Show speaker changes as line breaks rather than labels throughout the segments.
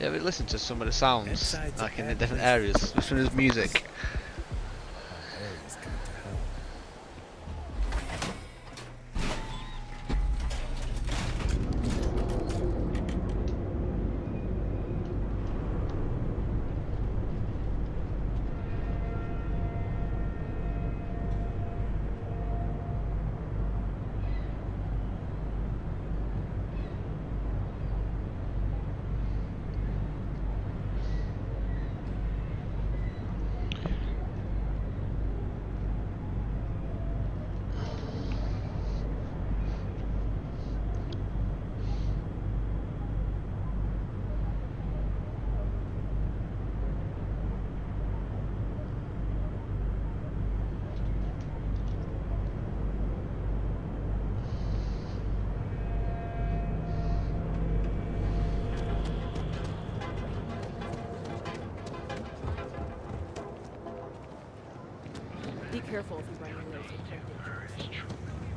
Yeah, we listen to some of the sounds,
Bedside's a
like in the
bad
different
place to
areas,
be.
which one is music.
Harry's gone to hell.
Be careful if you run into those detectives.
It's true.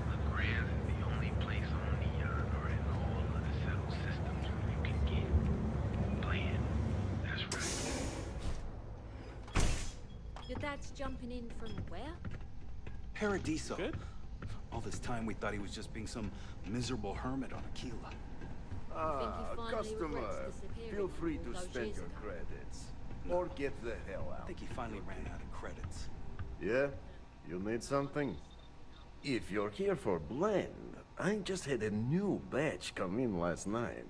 The Grand is the only place on Neon or in all of the settled systems where you can get playing. That's right.
Your dad's jumping in from where?
Paradiso.
Good.
All this time we thought he was just being some miserable hermit on Aquila.
finally
Customer,
regrets disappearing
feel free
all
to
those
spend
years
your
ago.
credits. Or get the hell
I
out.
think he finally ran out of credits.
Yeah? You need something? If you're here for blend, I just had a new batch come in last night.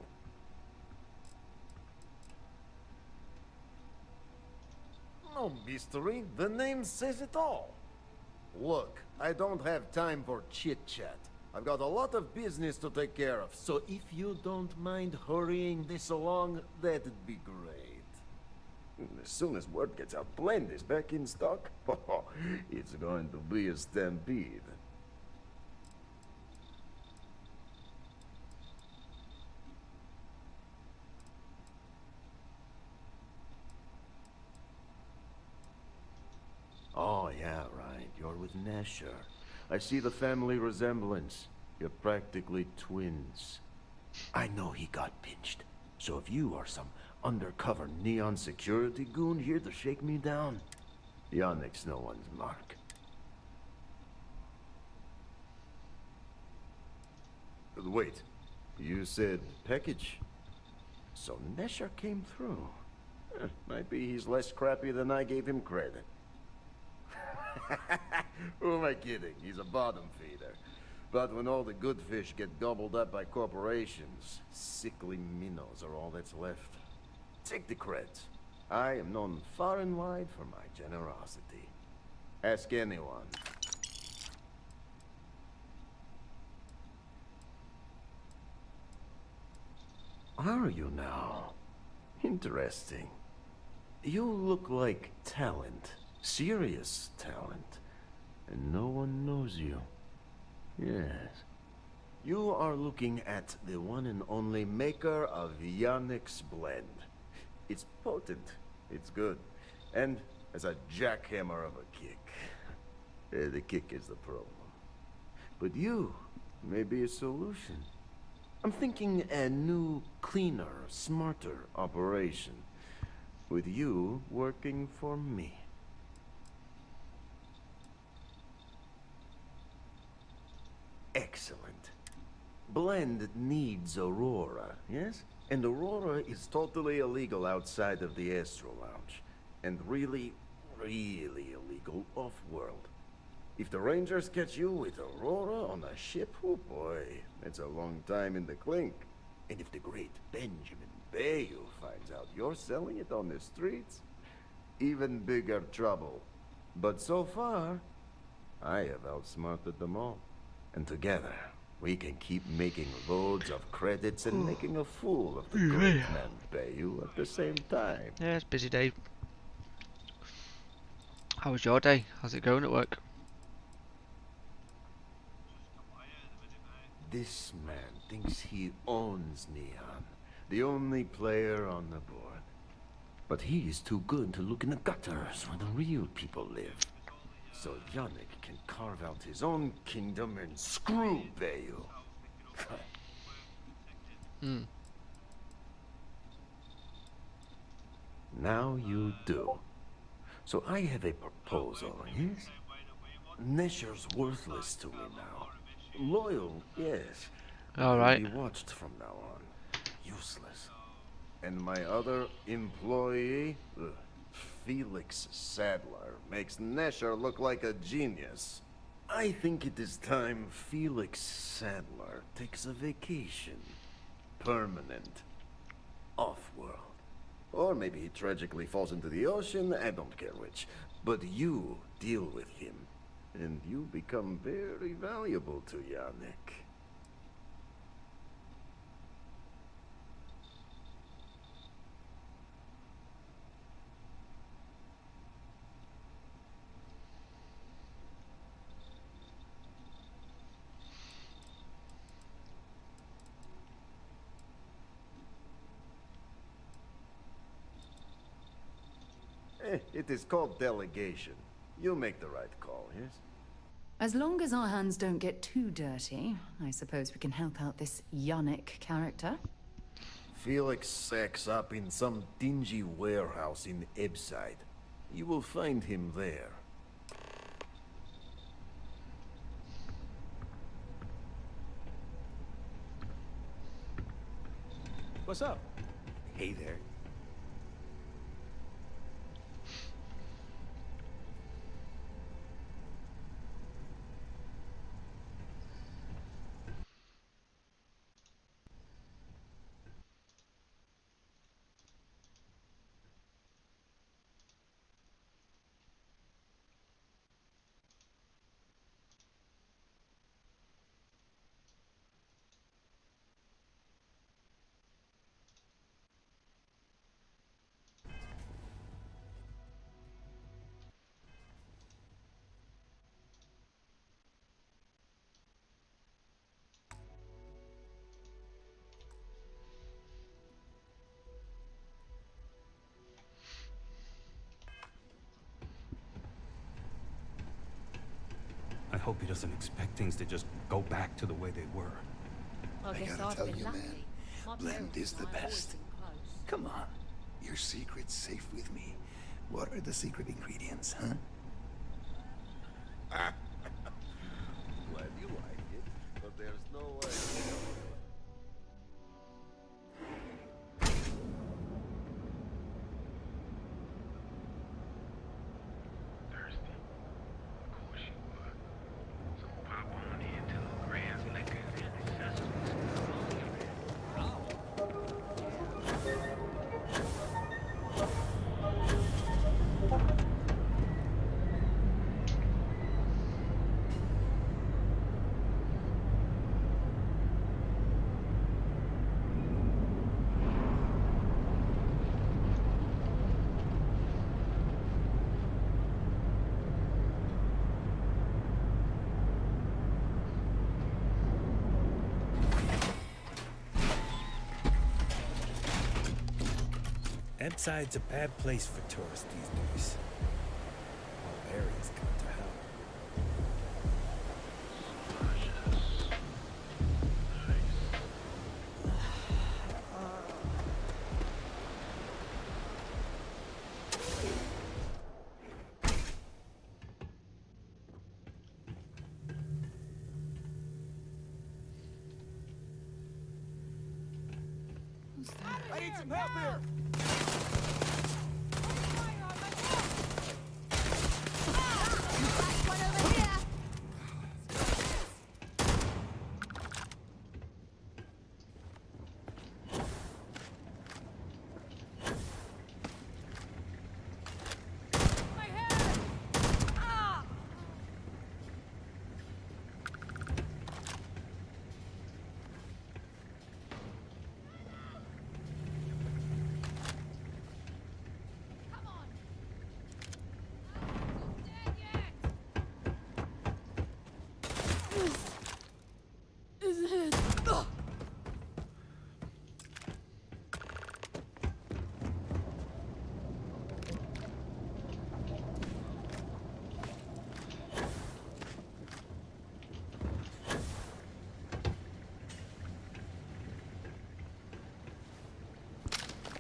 No mystery, the name says it all. Look, I don't have time for chit-chat. I've got a lot of business to take care of, so if you don't mind hurrying this along, that'd be great. As soon as word gets out, Blend is back in stock. It's going to be a stampede. Oh, yeah, right. You're with Nasher. I see the family resemblance. You're practically twins. I know he got pinched. So if you are some undercover neon security goon here to shake me down, Yannick's no one's mark. Wait, you said package? So Nesher came through. Might be he's less crappy than I gave him credit. Who am I kidding? He's a bottom feeder. But when all the good fish get gobbled up by corporations, sickly minnows are all that's left. Take the credits. I am known far and wide for my generosity. Ask anyone. Are you now? Interesting. You look like talent. Serious talent. And no one knows you. Yes. You are looking at the one and only maker of Yannick's blend. It's potent. It's good. And has a jackhammer of a kick. The kick is the problem. But you may be a solution. I'm thinking a new, cleaner, smarter operation. With you working for me. Excellent. Blend needs Aurora, yes? And Aurora is totally illegal outside of the Astro Lounge. And really, really illegal off-world. If the Rangers catch you with Aurora on a ship, oh boy, that's a long time in the clink. And if the great Benjamin Bayou finds out you're selling it on the streets, even bigger trouble. But so far, I have outsmarted them all. And together, we can keep making loads of credits and making a fool of the great man Bayou at the same time.
Yeah, it's a busy day. How was your day? How's it going at work?
This man thinks he owns Neon, the only player on the board. But he is too good to look in the gutters where the real people live. So Yannick can carve out his own kingdom and screw Bayou. Now you do. So I have a proposal, yes? Nesher's worthless to me now. Loyal, yes.
All
He'll
right.
be watched from now on. Useless. And my other employee, Felix Sadler, makes Nesher look like a genius. I think it is time Felix Sadler takes a vacation. Permanent. Off-world. Or maybe he tragically falls into the ocean, I don't care which. But you deal with him, and you become very valuable to Yannick. It is called delegation. You make the right call, yes?
As long as our hands don't get too dirty, I suppose we can help out this Yannick character.
Felix sacks up in some dingy warehouse in Ebside. You will find him there.
What's up?
Hey there.
I hope he doesn't expect things to just go back to the way they were.
I guess
gotta
I've
tell
been
you,
lucky.
man,
My
Blend
parents
is the
and I have always
best.
been close.
Come on. Your secret's safe with me. What are the secret ingredients, huh?
Glad you like it, but there's no way.
Thirsty? Of course you would. So pop on into the Grand Liquors and Accessories.
Ebside's a bad place for tourists these days. All areas gone to hell.
I need some help here!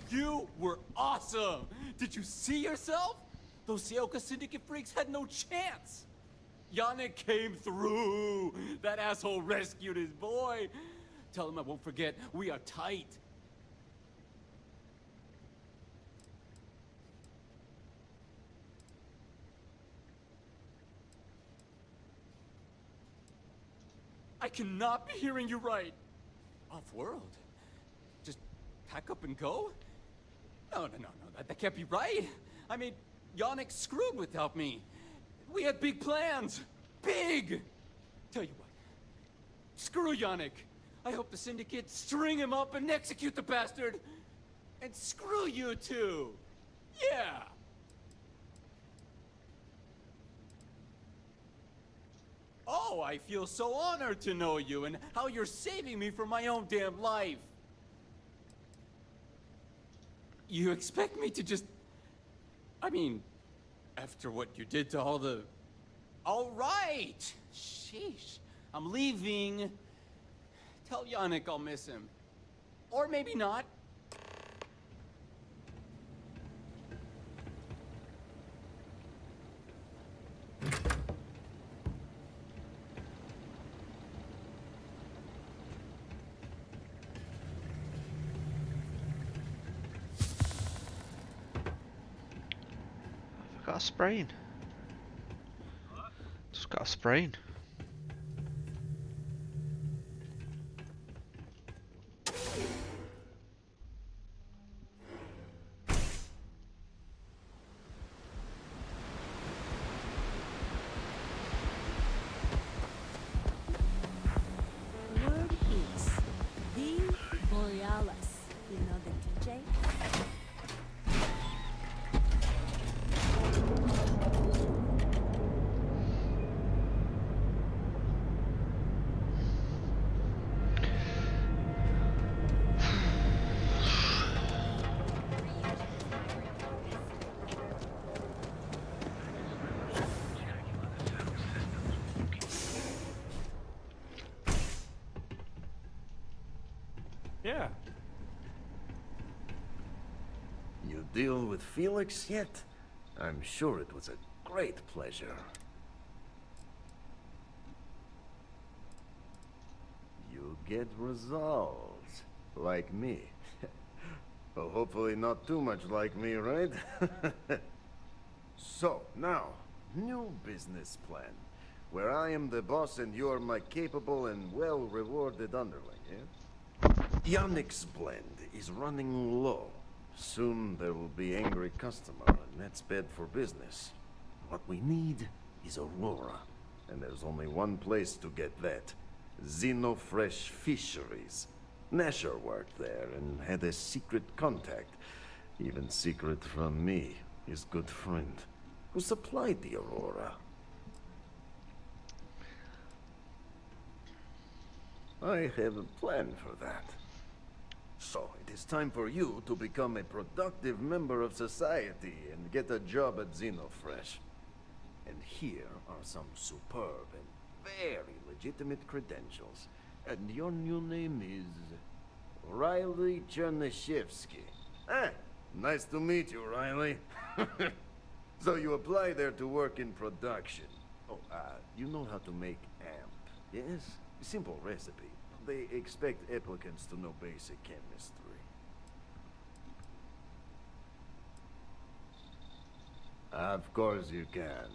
You were awesome! Did you see yourself? Those Seoka Syndicate freaks had no chance! Yannick came through! That asshole rescued his boy! Tell him I won't forget, we are tight. I cannot be hearing you right. Off-world? Just pack up and go? No, that can't be right. I mean, Yannick screwed without me. We had big plans. Big! Tell you what. Screw Yannick. I hope the Syndicate string him up and execute the bastard. And screw you too. Yeah! Oh, I feel so honored to know you and how you're saving me from my own damn life. You expect me to just... I mean, after what you did to all the... All right! Sheesh. I'm leaving. Tell Yannick I'll miss him. Or maybe not.
I've got a sprain. Just got a sprain.
Word is the Borealis. You know the DJ?
Yeah.
You deal with Felix yet? I'm sure it was a great pleasure. You get results. Like me. Well, hopefully not too much like me, right? So, now, new business plan. Where I am the boss and you're my capable and well-rewarded underling, yeah? Yannick's blend is running low. Soon there will be angry customer, and that's bad for business. What we need is Aurora, and there's only one place to get that. Xenofresh Fisheries. Nasher worked there and had a secret contact. Even secret from me, his good friend, who supplied the Aurora. I have a plan for that. So, it is time for you to become a productive member of society and get a job at Xenofresh. And here are some superb and very legitimate credentials. And your new name is... Riley Chernyshevsky. Ah, nice to meet you, Riley. So you apply there to work in production. Oh, you know how to make amp, yes? Simple recipe. They expect applicants to know basic chemistry. Of course you can.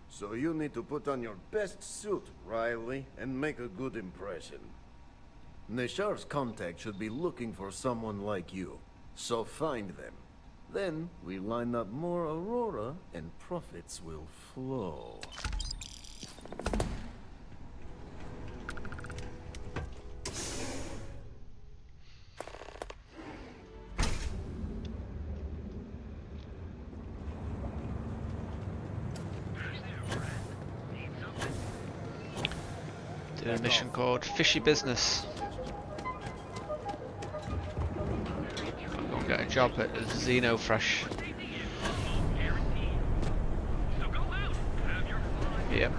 So you need to put on your best suit, Riley, and make a good impression. Neshar's contact should be looking for someone like you, so find them. Then we line up more Aurora and profits will flow.
Do a mission called Fishy Business. I'm gonna get a job at Xenofresh. Yep.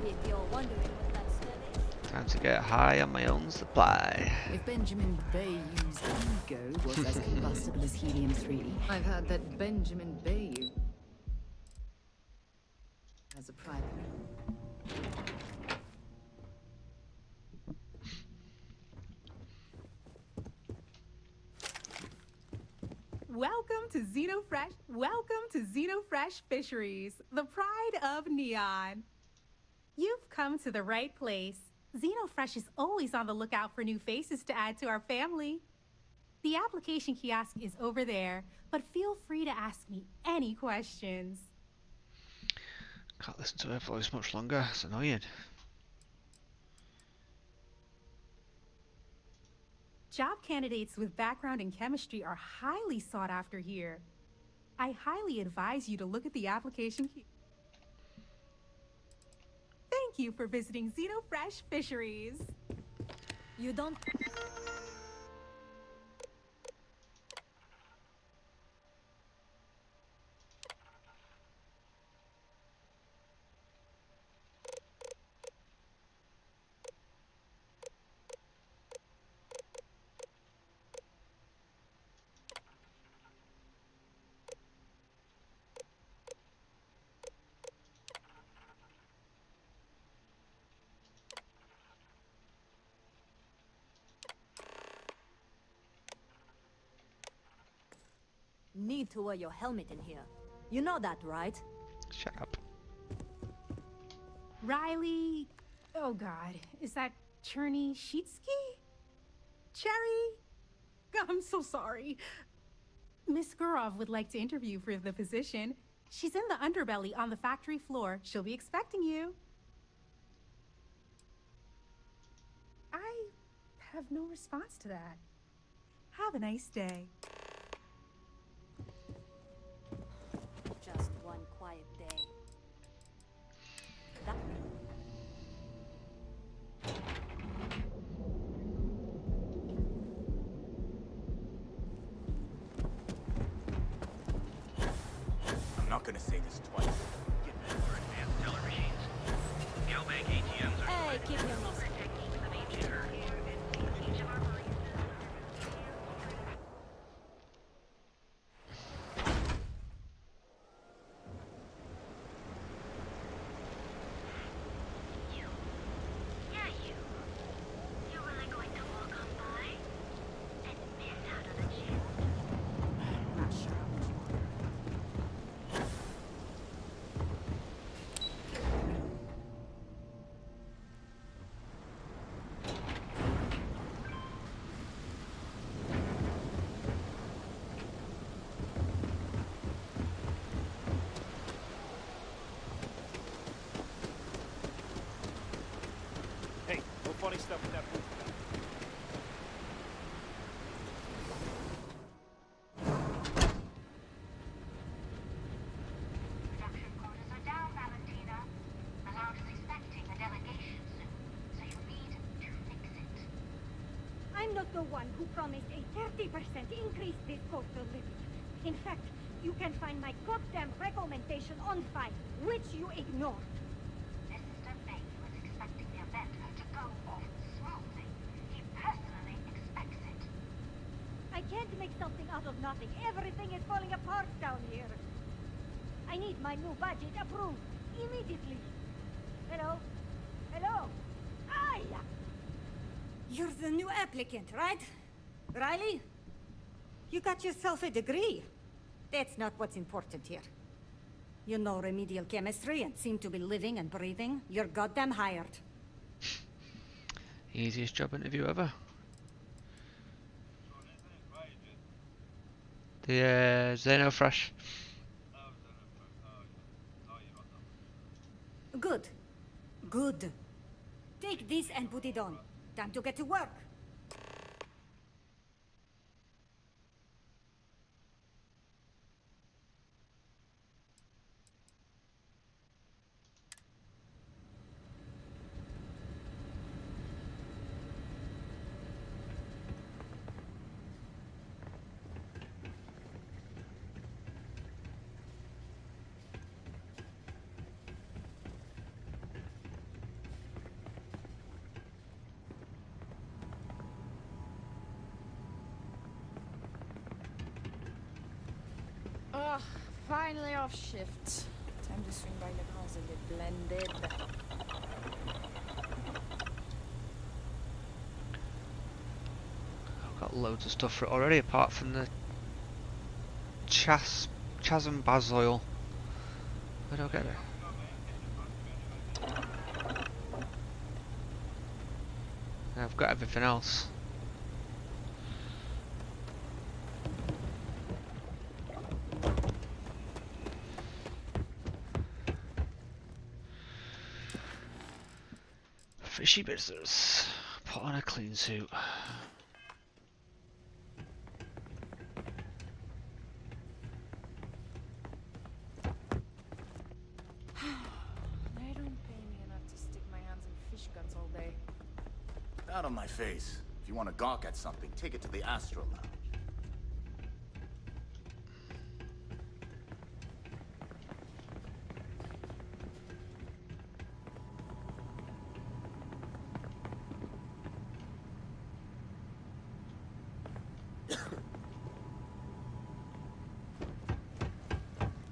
If you're wondering what that smell is,
Time to get high on my own supply.
If Benjamin Bayou's ego was as combustible as helium-3, I've heard that Benjamin Bayou has a private...
Welcome to Xenofresh Fisheries, the pride of Neon. You've come to the right place. Xenofresh is always on the lookout for new faces to add to our family. The application kiosk is over there, but feel free to ask me any questions.
Can't listen to her voice much longer. It's annoying.
Job candidates with background in chemistry are highly sought after here. I highly advise you to look at the application. Thank you for visiting Xenofresh Fisheries.
You don't... Need to wear your helmet in here. You know that, right?
Shut up.
Riley... Oh god, is that Cherny Sheetsky? Cherry? I'm so sorry. Miss Gurov would like to interview for the position. She's in the underbelly on the factory floor. She'll be expecting you. I have no response to that. Have a nice day.
Just one quiet day. That...
I'm not gonna say this twice.
Get ready for advanced teller machines. Galbank ATMs are
Hey, keep your mouth.
techniques of ancient Earth. Each of our You. Yeah, you. You really going to walk on by and miss out on a chance?
Not sure.
Hey, no funny stuff with that booth.
Production quotas are down, Valentina. The lounge is expecting a delegation soon, so you need to fix it.
I'm not the one who promised a 30% increase this cost of living. In fact, you can find my goddamn recommendation on file, which you ignored.
Mr. Bay was expecting the event to go off smoothly. He personally expects it.
I can't make something out of nothing. Everything is falling apart down here. I need my new budget approved immediately. Hello? Hello? Aye! You're the new applicant, right? Riley? You got yourself a degree. That's not what's important here. You know remedial chemistry and seem to be living and breathing. You're goddamn hired.
Easiest job interview ever. The Xenofresh.
Good. Good. Take this and put it on. Time to get to work.
finally off shift. Time to swing by the house and get blended.
I've got loads of stuff for it already, apart from the chasm basil. Where do I get it? I've got everything else. Fishy business. Put on a clean suit.
They don't pay me enough to stick my hands in fish guts all day.
Out of my face. If you want to gawk at something, take it to the Astro Lounge.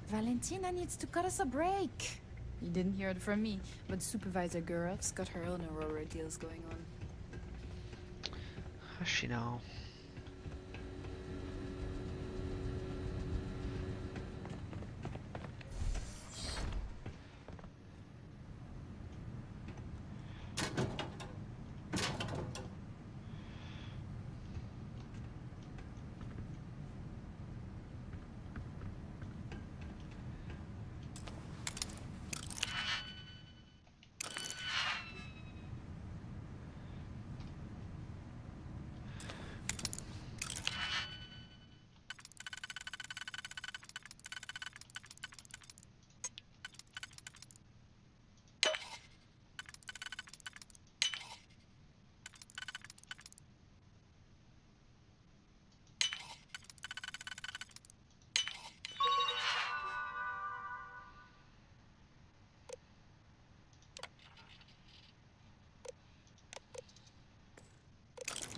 Valentina needs to cut us a break. You didn't hear it from me, but Supervisor Gurev's got her own Aurora deals going on.
Has she now?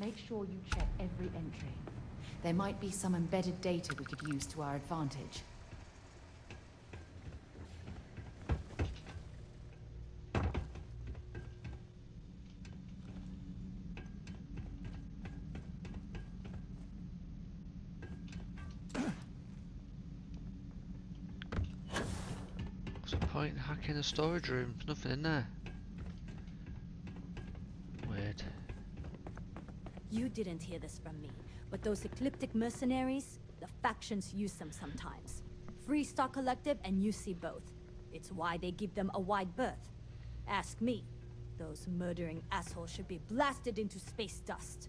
Make sure you check every entry. There might be some embedded data we could use to our advantage.
What's the point in hacking a storage room? There's nothing in there. Weird.
You didn't hear this from me, but those ecliptic mercenaries, the factions use them sometimes. Freestar Collective and UC both. It's why they give them a wide berth. Ask me. Those murdering assholes should be blasted into space dust.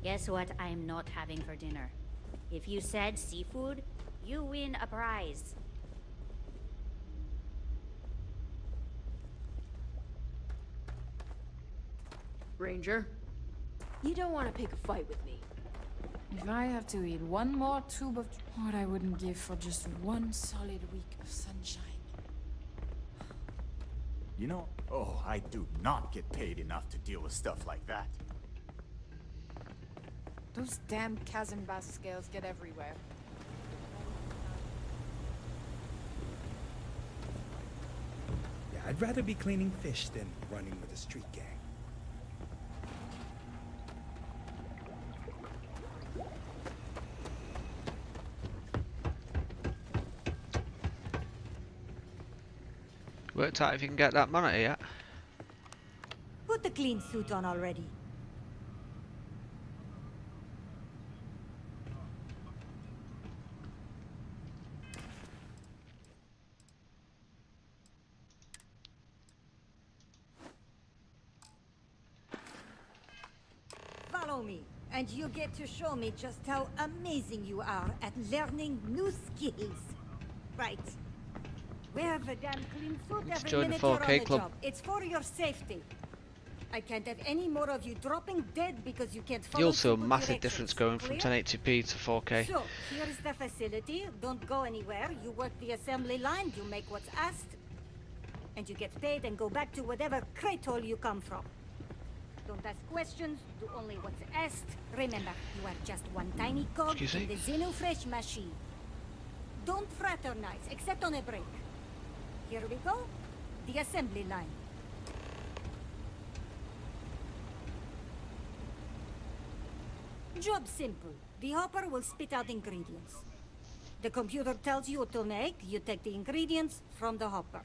Guess what I'm not having for dinner? If you said seafood, you win a prize.
Ranger?
You don't want to pick a fight with me.
If I have to eat one more tube of what I wouldn't give for just one solid week of sunshine.
You know, I do not get paid enough to deal with stuff like that.
Those damn chasm bass scales get everywhere.
Yeah, I'd rather be cleaning fish than running with a street gang.
Worked out if you can get that monitor yet.
Put the clean suit on already. Follow me, and you get to show me just how amazing you are at learning new skills. Right. Wear the damn clean suit
Let's
every
join the
minute you're on
4K
the
club.
job. It's for your safety. I can't have any more of you dropping dead because you can't follow
You'll feel a
simple
massive
directions.
difference going from
Clear?
1080p to 4K.
So, here's the facility. Don't go anywhere. You work the assembly line, you make what's asked, and you get paid and go back to whatever crate hole you come from. Don't ask questions, do only what's asked. Remember, you are just one tiny cog in the Xenofresh machine. Don't fraternize, except on a break. Here we go. The assembly line. Job simple. The hopper will spit out ingredients. The computer tells you what to make, you take the ingredients from the hopper.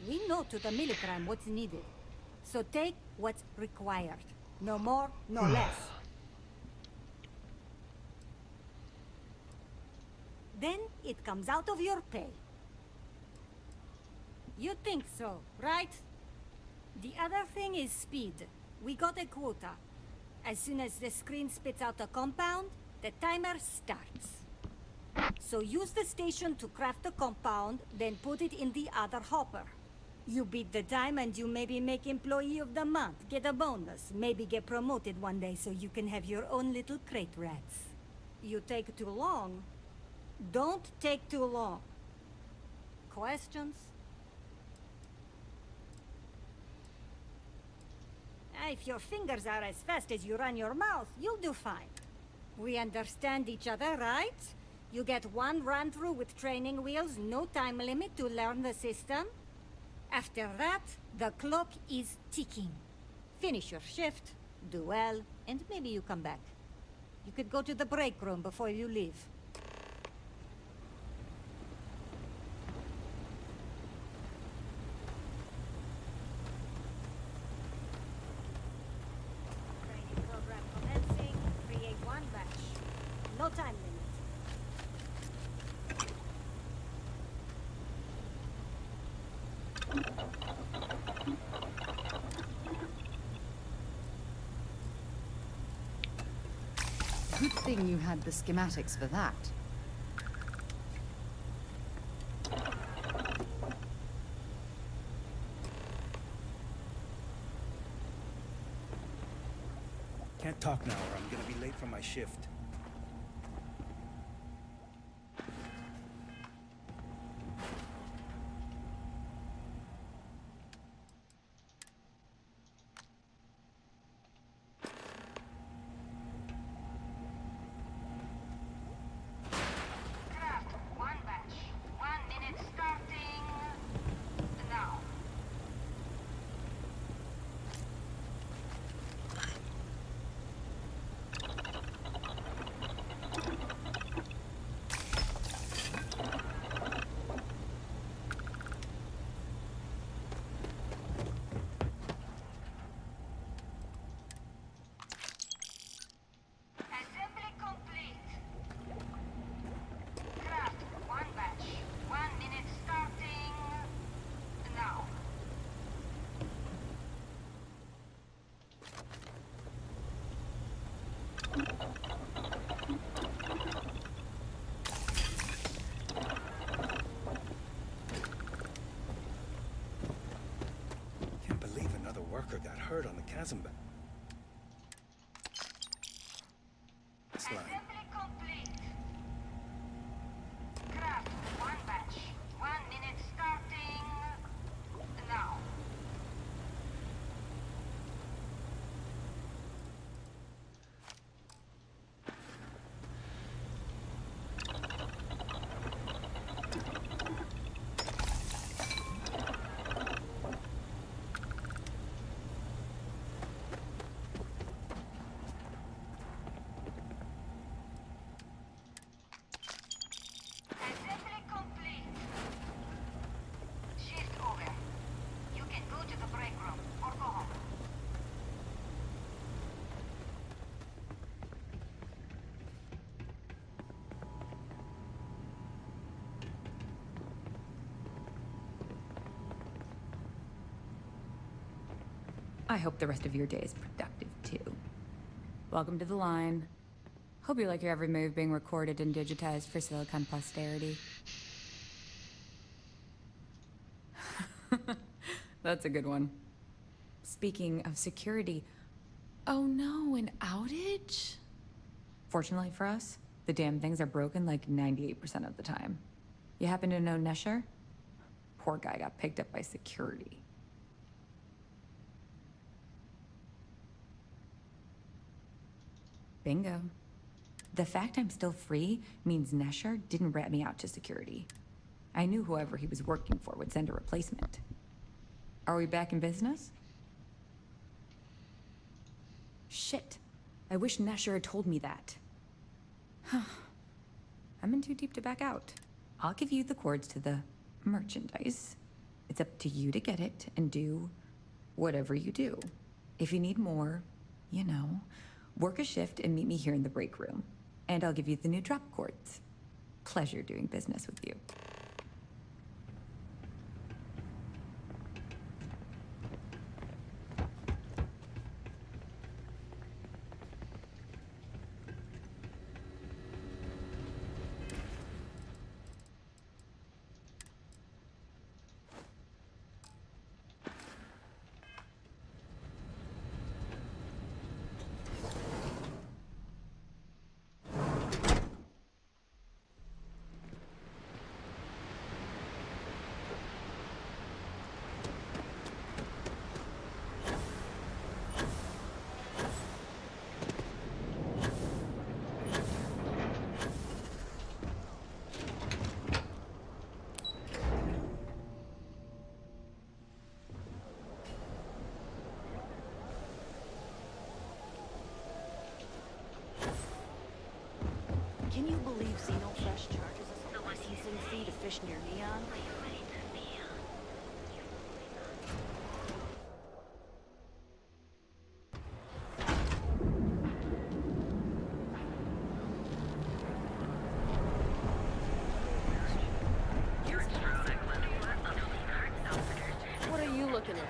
We know to the milligram what's needed. So take what's required. No more, no less. Then it comes out of your pay. You think so, right? The other thing is speed. We got a quota. As soon as the screen spits out a compound, the timer starts. So use the station to craft the compound, then put it in the other hopper. You beat the time and you maybe make Employee of the Month, get a bonus, maybe get promoted one day so you can have your own little crate rats. You take too long. Don't take too long. Questions? If your fingers are as fast as you run your mouth, you'll do fine. We understand each other, right? You get one run-through with training wheels, no time limit to learn the system. After that, the clock is ticking. Finish your shift, do well, and maybe you come back. You could go to the break room before you leave. Training program commencing. Create one batch. No time limit.
Good thing you had the schematics for that.
Can't talk now or I'm gonna be late for my shift. Can't believe another worker got hurt on the chasm. Line.
Craft one batch. 1 minute starting now. Assembly complete. Shift over. You can go to the break room or go home.
I hope the rest of your day is productive, too. Welcome to the line. Hope you like your every move being recorded and digitized for Silicon posterity. That's a good one. Speaking of security, oh no, an outage? Fortunately for us, the damn things are broken like 98% of the time. You happen to know Nesher? Poor guy got picked up by security. Bingo. The fact I'm still free means Nesher didn't rat me out to security. I knew whoever he was working for would send a replacement. Are we back in business? Shit. I wish Nesher had told me that. I'm in too deep to back out. I'll give you the cords to the merchandise. It's up to you to get it and do whatever you do. If you need more, you know, work a shift and meet me here in the break room. And I'll give you the new drop cords. Pleasure doing business with you.
Can you believe Xenofresh charges us a licensing fee to fish near Neon?
What are you looking at?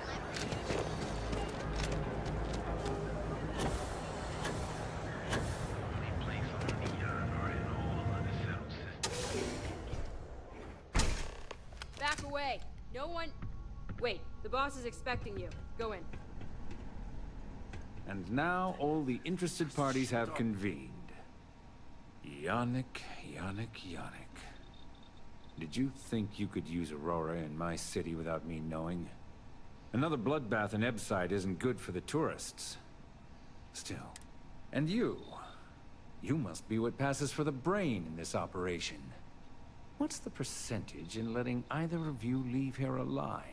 Back away. No one... Wait, the boss is expecting you. Go in.
And now all the interested parties have convened. Yannick. Did you think you could use Aurora in my city without me knowing? Another bloodbath in Ebside isn't good for the tourists. Still. And you? You must be what passes for the brain in this operation. What's the percentage in letting either of you leave here alive?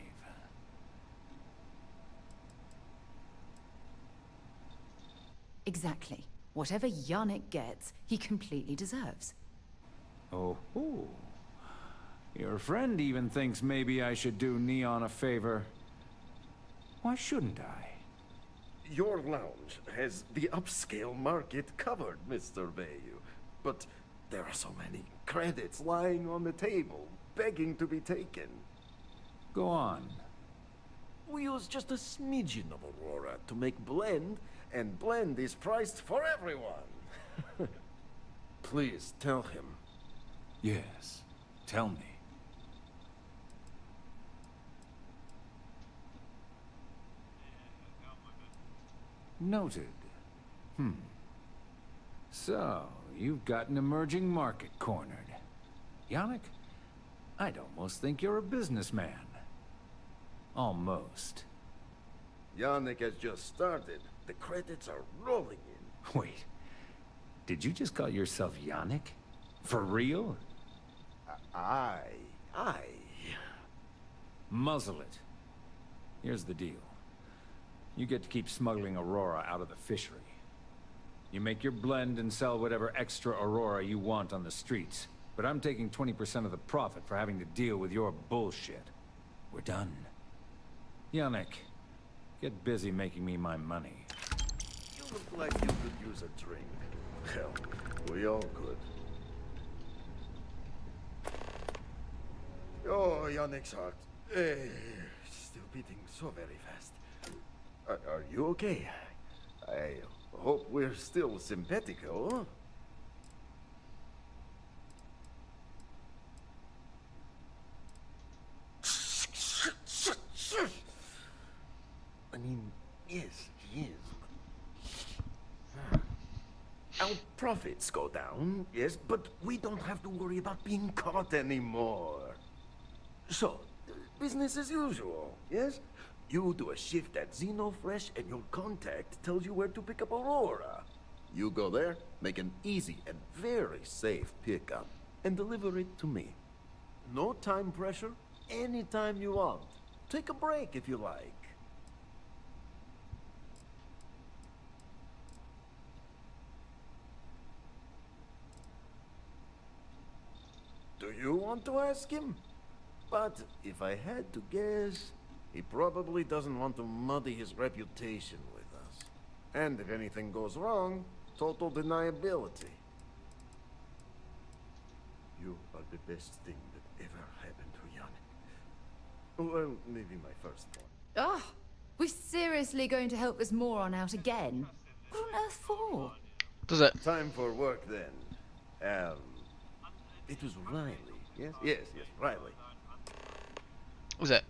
Exactly. Whatever Yannick gets, he completely deserves.
Oh. Your friend even thinks maybe I should do Neon a favor. Why shouldn't I?
Your lounge has the upscale market covered, Mr. Bayou. But there are so many credits lying on the table, begging to be taken.
Go on.
We use just a smidgen of Aurora to make blend, and blend is priced for everyone. Please tell him.
Yes, tell me. Noted. So, you've got an emerging market cornered. Yannick, I'd almost think you're a businessman. Almost.
Yannick has just started. The credits are rolling in.
Wait, did you just call yourself Yannick? For real?
Aye.
Muzzle it. Here's the deal. You get to keep smuggling Aurora out of the fishery. You make your blend and sell whatever extra Aurora you want on the streets. But I'm taking 20% of the profit for having to deal with your bullshit. We're done. Yannick, get busy making me my money.
You look like you could use a drink. Hell, we all could. Oh, Yannick's heart. Still beating so very fast. Are you okay? I hope we're still simpatico. I mean, yes, he is. Our profits go down, yes, but we don't have to worry about being caught anymore. So, business as usual, yes? You do a shift at Xenofresh and your contact tells you where to pick up Aurora. You go there, make an easy and very safe pickup, and deliver it to me. No time pressure, anytime you want. Take a break if you like. Do you want to ask him? But if I had to guess, he probably doesn't want to muddy his reputation with us. And if anything goes wrong, total deniability. You are the best thing that ever happened to Yannick. Well, maybe my first one.
Oh, we're seriously going to help this moron out again? What on earth for?
Does it?
Time for work then. It was Riley. Yes? Yes, Riley.
Was it?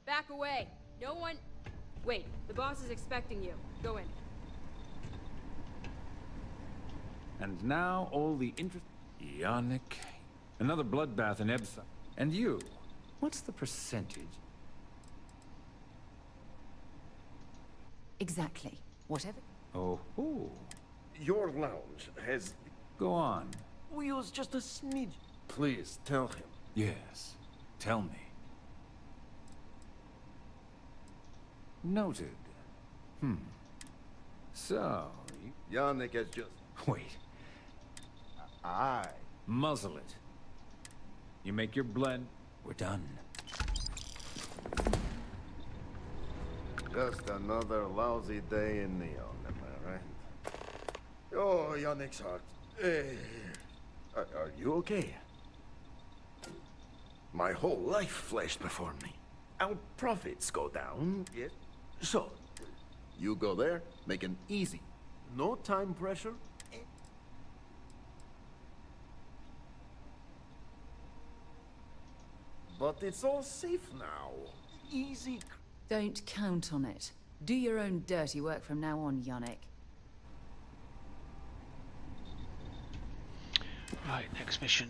Back away. No one... Wait, the boss is expecting you. Go in.
And now all the interest... Yannick. Another bloodbath in Ebsa. And you. What's the percentage?
Exactly. Whatever.
Oh.
Your lounge has...
Go on.
We use just a smidge. Please, tell him.
Yes. Tell me. Noted. So,
Yannick has just...
Wait.
Aye.
Muzzle it. You make your blend. We're done.
Just another lousy day in Neon, am I right? Oh, Yannick's heart. Are you okay? My whole life flashed before me. Our profits go down, yes? So, you go there, make an easy, no time pressure. But it's all safe now. Easy.
Don't count on it. Do your own dirty work from now on, Yannick.
Right, next mission.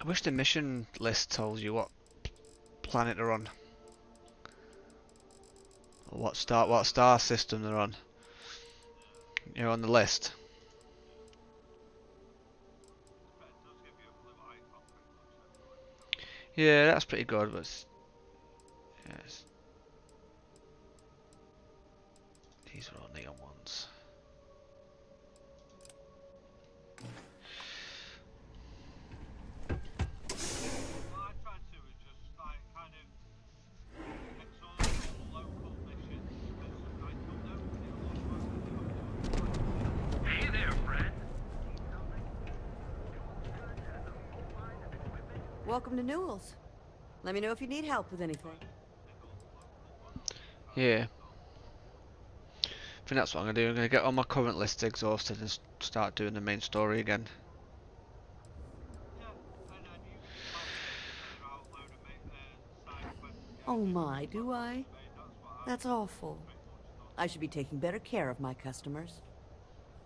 I wish the mission list tells you what planet they're on. Or what star system they're on. You're on the list. Yeah, that's pretty good, but yes. These are all neon ones.
Hey there, friend.
Welcome to Newell's. Let me know if you need help with anything.
Yeah. I think that's what I'm going to do. I'm going to get all my current lists exhausted and start doing the main story again.
Oh my, do I? That's awful. I should be taking better care of my customers.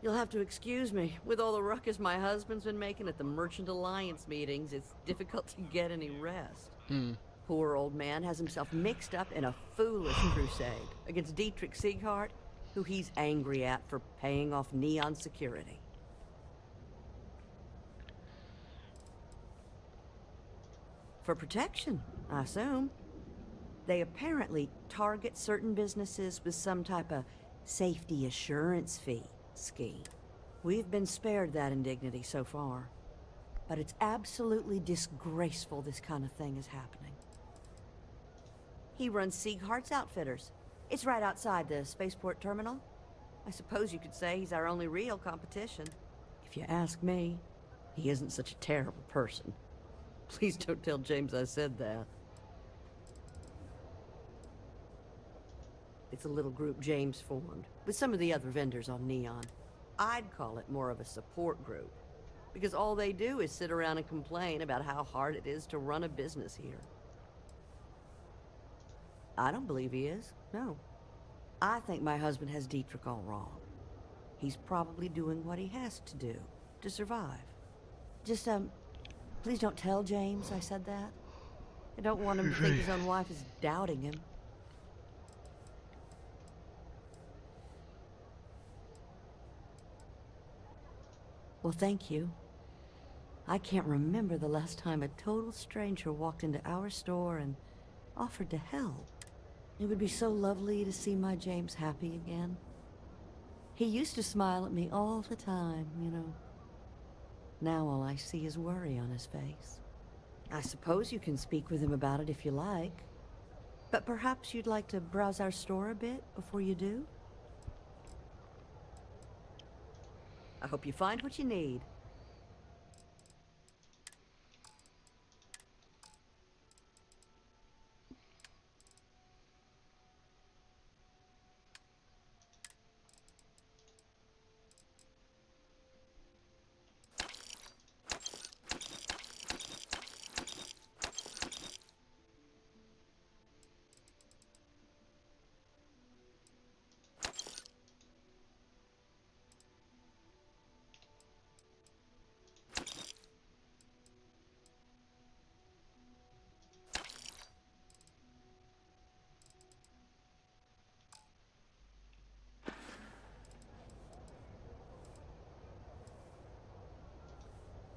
You'll have to excuse me. With all the ruckus my husband's been making at the Merchant Alliance meetings, it's difficult to get any rest. Poor old man has himself mixed up in a foolish crusade against Dietrich Sieghart, who he's angry at for paying off Neon security. For protection, I assume. They apparently target certain businesses with some type of safety assurance fee scheme. We've been spared that indignity so far. But it's absolutely disgraceful this kind of thing is happening. He runs Sieghart's Outfitters. It's right outside the spaceport terminal. I suppose you could say he's our only real competition. If you ask me, he isn't such a terrible person. Please don't tell James I said that. It's a little group James formed, with some of the other vendors on Neon. I'd call it more of a support group, because all they do is sit around and complain about how hard it is to run a business here. I don't believe he is, no. I think my husband has Dietrich all wrong. He's probably doing what he has to do to survive. Just, please don't tell James I said that. I don't want him to think his own wife is doubting him. Well, thank you. I can't remember the last time a total stranger walked into our store and offered to help. It would be so lovely to see my James happy again. He used to smile at me all the time, you know. Now all I see is worry on his face. I suppose you can speak with him about it if you like. But perhaps you'd like to browse our store a bit before you do? I hope you find what you need.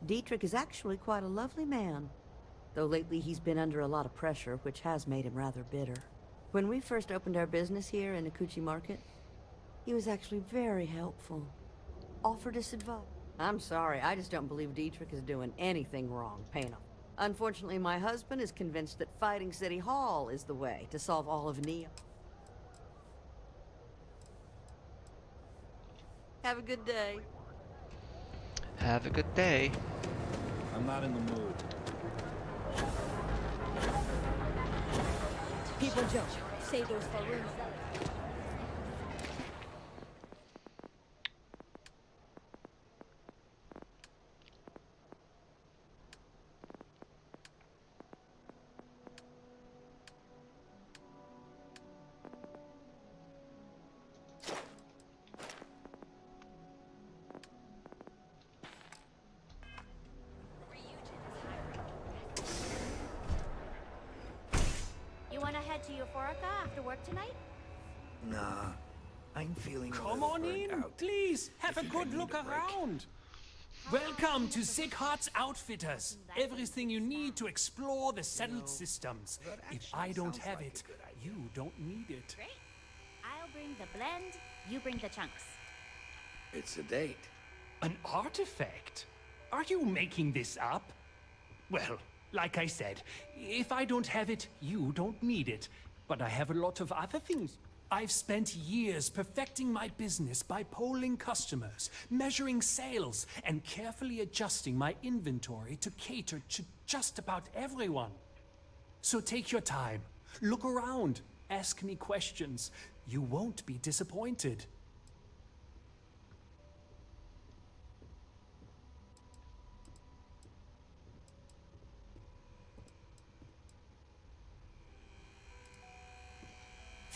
Dietrich is actually quite a lovely man, though lately he's been under a lot of pressure, which has made him rather bitter. When we first opened our business here in Akuchi Market, he was actually very helpful. Offered us advice. I'm sorry, I just don't believe Dietrich is doing anything wrong, paying off. Unfortunately, my husband is convinced that fighting City Hall is the way to solve all of Neo. Have a good day.
Have a good day.
I'm not in the mood.
People joke. Say those Faroons.
You wanna head to Euphorica after work tonight?
Nah, I'm feeling
Come on in, please. Have a good look around. Welcome to Sieghart's Outfitters. Everything you need to explore the settled systems. If I don't have it, you don't need it.
Great. I'll bring the blend, you bring the chunks.
It's a date.
An artifact? Are you making this up? Well, like I said, if I don't have it, you don't need it. But I have a lot of other things. I've spent years perfecting my business by polling customers, measuring sales, and carefully adjusting my inventory to cater to just about everyone. So take your time, look around, ask me questions. You won't be disappointed.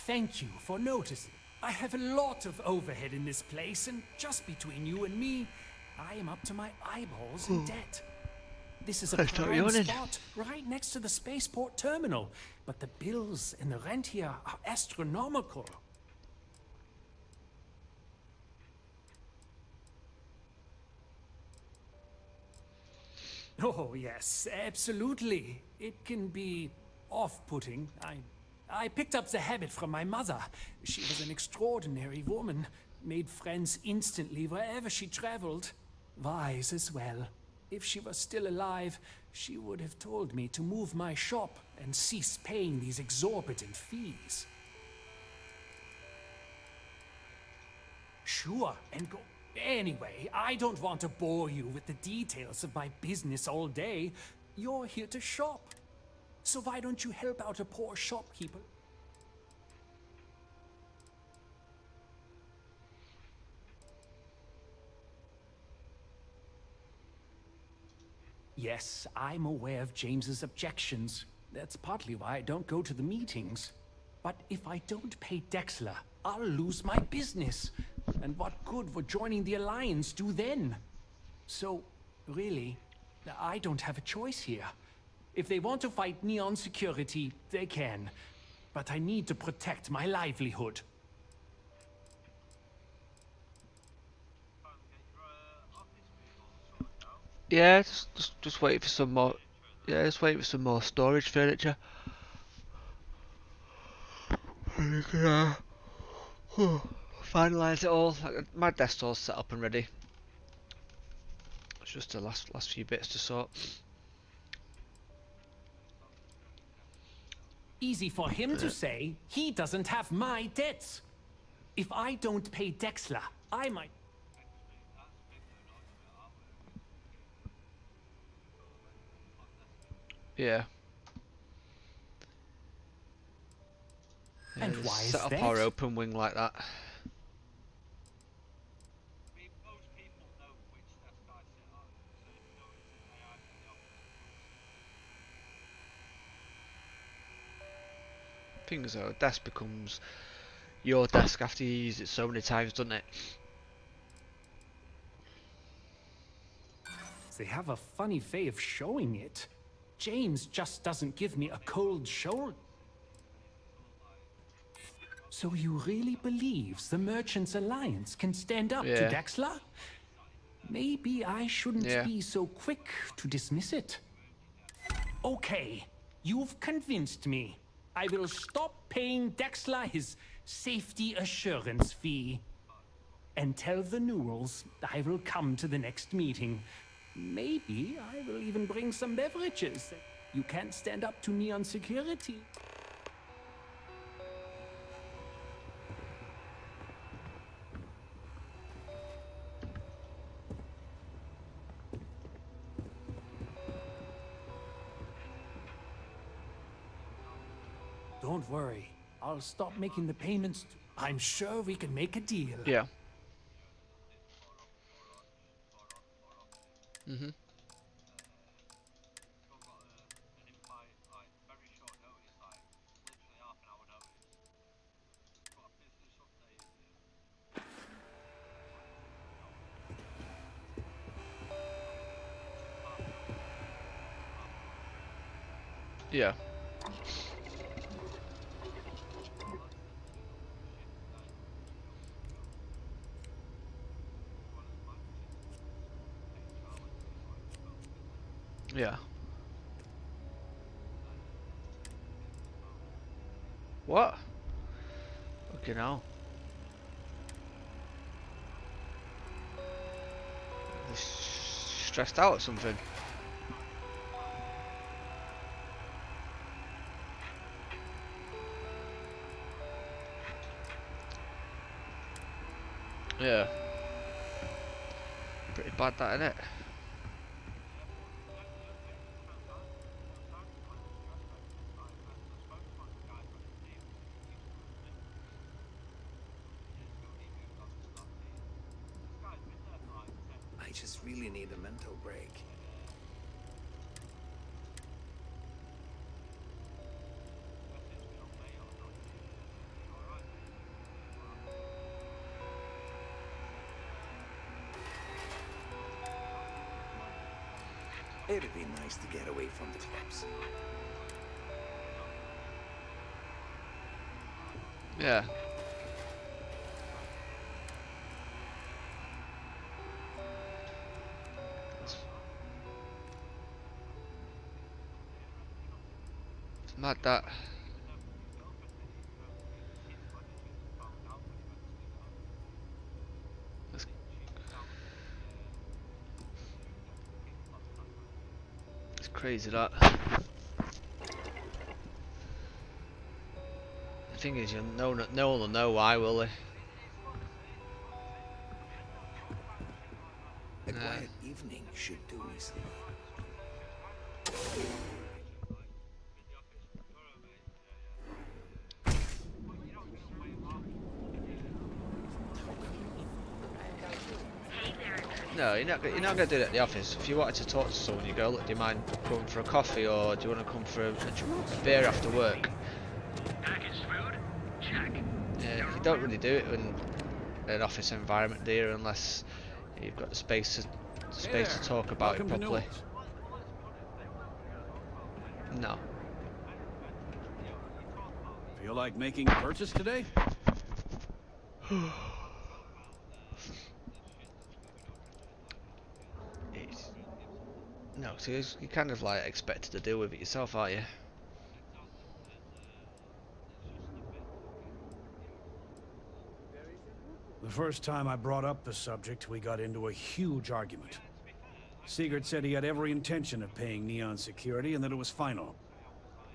Thank you for noticing. I have a lot of overhead in this place, and just between you and me, I am up to my eyeballs in debt. This is a
It's not
prime
yawning.
spot, right next to the spaceport terminal. But the bills and the rent here are astronomical. Oh, yes, absolutely. It can be off-putting. I picked up the habit from my mother. She was an extraordinary woman, made friends instantly wherever she traveled. Wise as well. If she was still alive, she would have told me to move my shop and cease paying these exorbitant fees. Sure, and go... Anyway, I don't want to bore you with the details of my business all day. You're here to shop. So why don't you help out a poor shopkeeper? Yes, I'm aware of James's objections. That's partly why I don't go to the meetings. But if I don't pay Dexler, I'll lose my business. And what good would joining the Alliance do then? So, really, I don't have a choice here. If they want to fight Neon Security, they can. But I need to protect my livelihood.
Yeah, just wait for some more. Yeah, just wait for some more storage furniture. Finalise it all. My desk's all set up and ready. It's just the last few bits to sort.
Easy for him to say. He doesn't have my debts. If I don't pay Dexler, I might...
Yeah.
And why
set
is
up
that?
our open wing like that. Things though, desk becomes your desk after you use it so many times, doesn't it?
They have a funny way of showing it. James just doesn't give me a cold shoulder. So you really believe the Merchants Alliance can stand up to
Yeah.
Dexler? Maybe I shouldn't
Yeah.
be so quick to dismiss it. Okay, you've convinced me. I will stop paying Dexler his safety assurance fee. And tell the Newells I will come to the next meeting. Maybe I will even bring some beverages. You can't stand up to Neon Security. Don't worry. I'll stop making the payments. I'm sure we can make a deal.
Yeah. Mhm. Yeah. Yeah. What? Okay, now. Stressed out or something? Yeah. Pretty bad that, innit?
I just really need a mental break. It'd be nice to get away from the clubs.
Yeah. It's mad that. It's crazy that. The thing is, no one will know why, will they?
A quiet evening should do me some.
No, you're not going to do it at the office. If you wanted to talk to someone, you go, look, do you mind going for a coffee, or do you want to come for a beer after work?
Packaged food? Check.
Yeah, you don't really do it in an office environment, do you, unless you've got the space to talk about it properly. No.
Feel like making a purchase today?
No, so you're kind of like expected to deal with it yourself, aren't you?
The first time I brought up the subject, we got into a huge argument. Sigurd said he had every intention of paying Neon security and that it was final.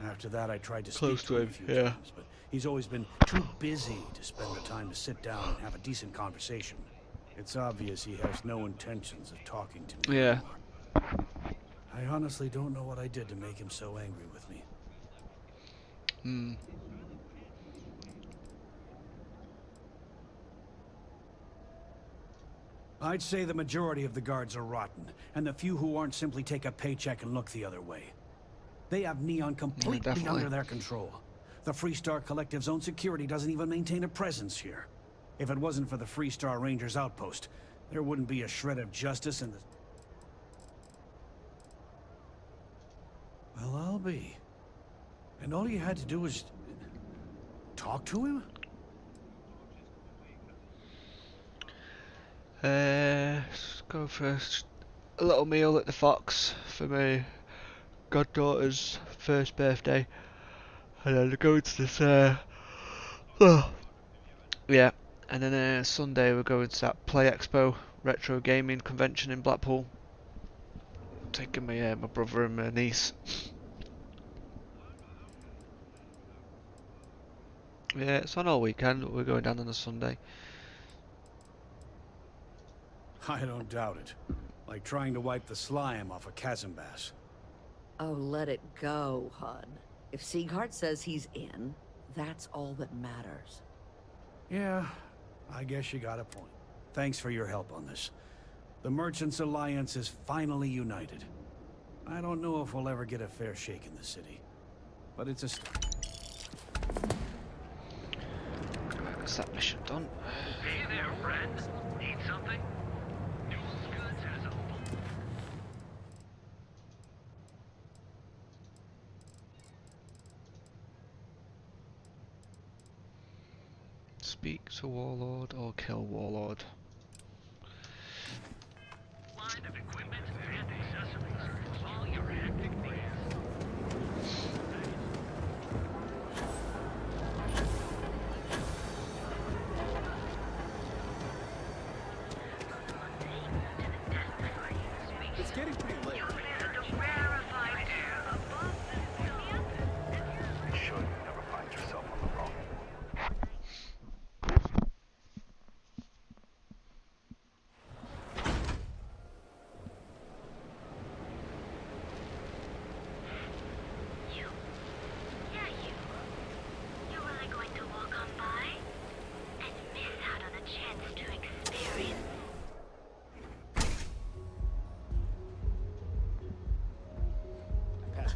After that, I tried to speak to him a few times, but he's always been too busy to spend the time to sit down and have a decent conversation. It's obvious he has no intentions of talking to me anymore. I honestly don't know what I did to make him so angry with me. I'd say the majority of the guards are rotten, and the few who aren't simply take a paycheck and look the other way. They have Neon completely under their control. The Freestar Collective's own security doesn't even maintain a presence here. If it wasn't for the Freestar Rangers outpost, there wouldn't be a shred of justice in the... Well, I'll be. And all you had to do was... talk to him?
Just go for a little meal at the Fox for my goddaughter's first birthday, and then go to this yeah, and then Sunday we're going to that Play Expo retro gaming convention in Blackpool, taking my my brother and my niece. Yeah, it's on all weekend, but we're going down on a Sunday.
I don't doubt it. Like trying to wipe the slime off a chasm bass.
Oh, let it go, hon. If Sieghart says he's in, that's all that matters.
Yeah, I guess you got a point. Thanks for your help on this. The Merchants Alliance is finally united. I don't know if we'll ever get a fair shake in the city, but it's a...
Is that mission done?
Hey there, friend. Need something? Newell's Goods has a...
Speak to Warlord or kill Warlord.
Line of equipment and accessories. All your hectic needs.
It's getting pretty late.
Be sure you never find yourself on the wrong.
You're really going to walk on by and miss out on a chance to experience.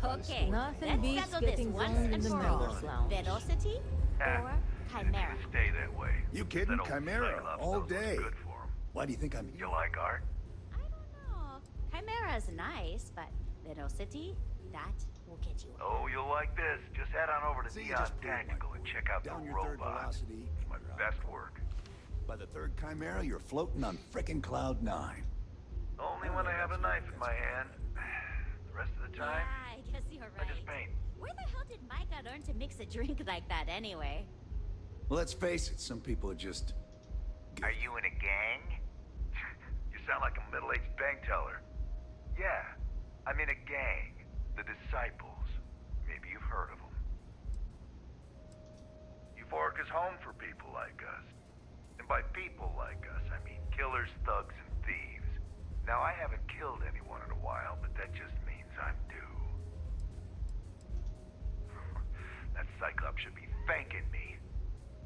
Okay,
Nothing
let's
beats
settle this
getting
once
zoned in
and
the
for
members'
all.
lounge.
Velocity or Chimera?
Stay that way.
You kidding? Chimera, all day. Why do you think I'm...
You like art?
Oh, Chimera's nice, but City, that will get you.
Oh, you'll like this. Just head on over to Neon Tactical and check out
Down
the
your third
robot.
velocity.
My best work.
By the third Chimera, you're floating on frickin' Cloud 9.
Only when I have a knife in my hand. The rest of the time,
Yeah, I guess you're right.
I just paint.
Where the hell did Micah learn to mix a drink like that anyway?
Well, let's face it, some people are just...
Are you in a gang? You sound like a middle-aged bank teller. Yeah, I'm in a gang. The Disciples. Maybe you've heard of them. Euphoric is home for people like us. And by people like us, I mean killers, thugs, and thieves. Now, I haven't killed anyone in a while, but that just means I'm due. That Cyclops should be thanking me.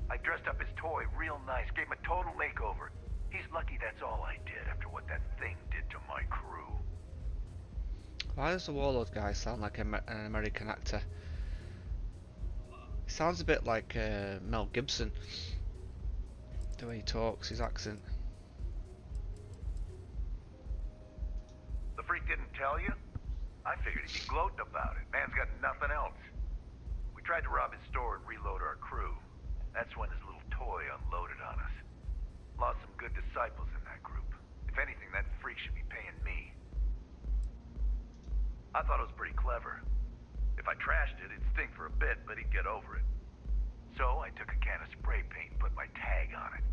I dressed up his toy real nice, gave him a total makeover. He's lucky that's all I did after what that thing did to my crew.
Why does the Warlord guy sound like an American actor? He sounds a bit like Mel Gibson. The way he talks, his accent.
The freak didn't tell you? I figured he'd be gloating about it. Man's got nothing else. We tried to rob his store and reload our crew. That's when his little toy unloaded on us. Lost some good disciples in that group. If anything, that freak should be paying me. I thought it was pretty clever. If I trashed it, it'd stink for a bit, but he'd get over it. So I took a can of spray paint and put my tag on it.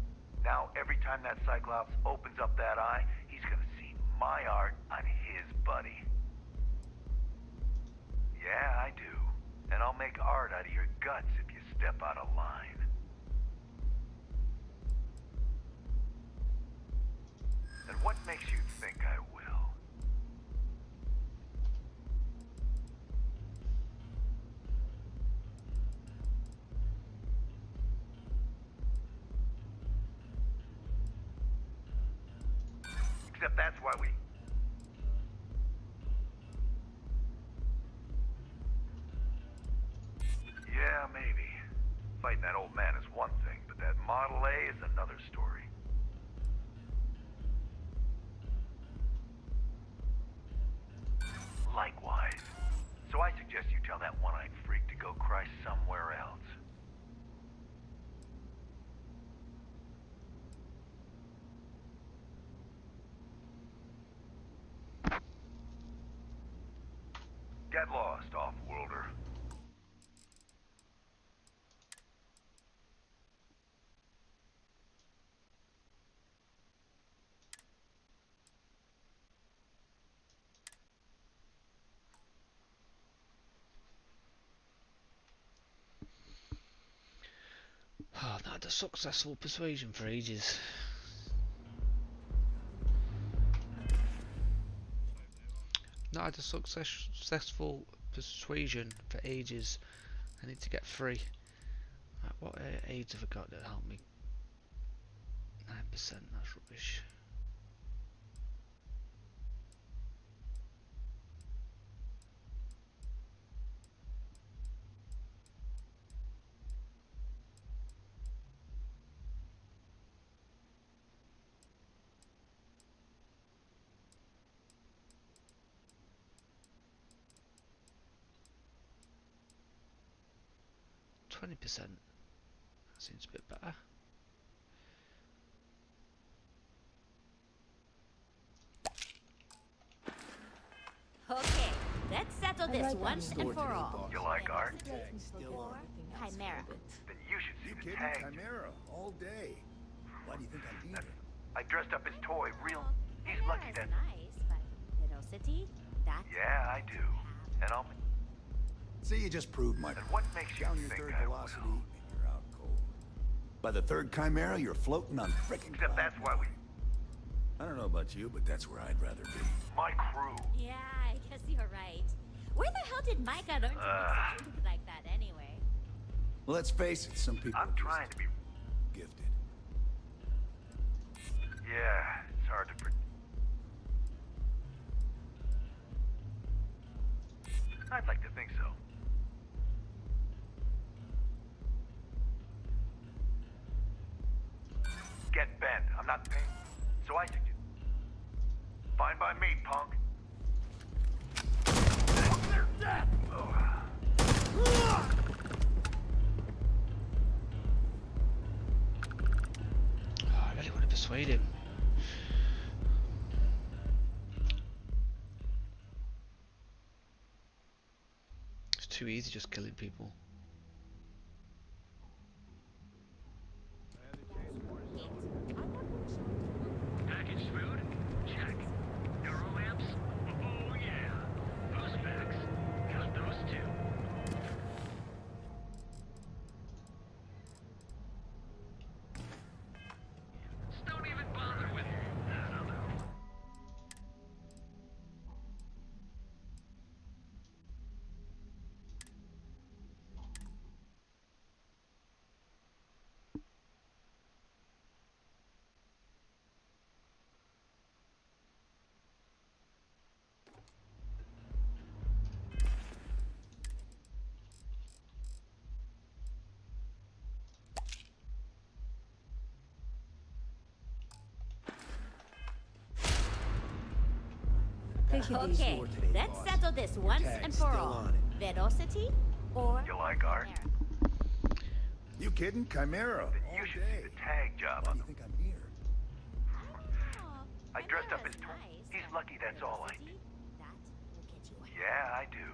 Now, every time that Cyclops opens up that eye, he's gonna see my art on his buddy. Yeah, I do. And I'll make art out of your guts if you step out of line. And what makes you think I will? Except that's why we... Yeah, maybe. Fighting that old man is one thing, but that Model A is another story. Likewise. So I suggest you tell that one-eyed freak to go cry somewhere else. Get lost, off-worlder.
Oh, I've not had a successful persuasion for ages. Not had a successful persuasion for ages. I need to get free. Right, what aids have I got that help me? 9%, that's rubbish. %. That seems a bit better.
Okay, let's settle this once and for all.
You like art?
Chimera.
Then you should see the tag.
Chimera, all day. Why do you think I need it?
I dressed up his toy real... He's lucky that...
Nice, but Little City, that's...
Yeah, I do. And I'll...
See, you just proved my...
And what makes you
Down your
think
third
I
velocity,
will?
and you're out cold. By the third Chimera, you're floating on frickin'
Except that's why we...
I don't know about you, but that's where I'd rather be.
My crew.
Yeah, I guess you're right. Where the hell did Micah learn to mix a drink like that anyway?
Well, let's face it, some people
I'm trying to be...
gifted.
Yeah, it's hard to... I'd like to think so. Get bent. I'm not paying. So I suggest... Fine by me, punk.
persuade him. It's too easy just killing people.
Packaged food? Check. Neuro lamps? Oh yeah. Boost packs? Got those too. Just don't even bother with it. I don't know.
Okay, let's settle this once and for all. Velocity or
You like art? You kidding? Chimera.
Then you should see the tag job on them.
Think I'm here?
I dressed up as Tor. He's lucky that's all I do. Yeah, I do.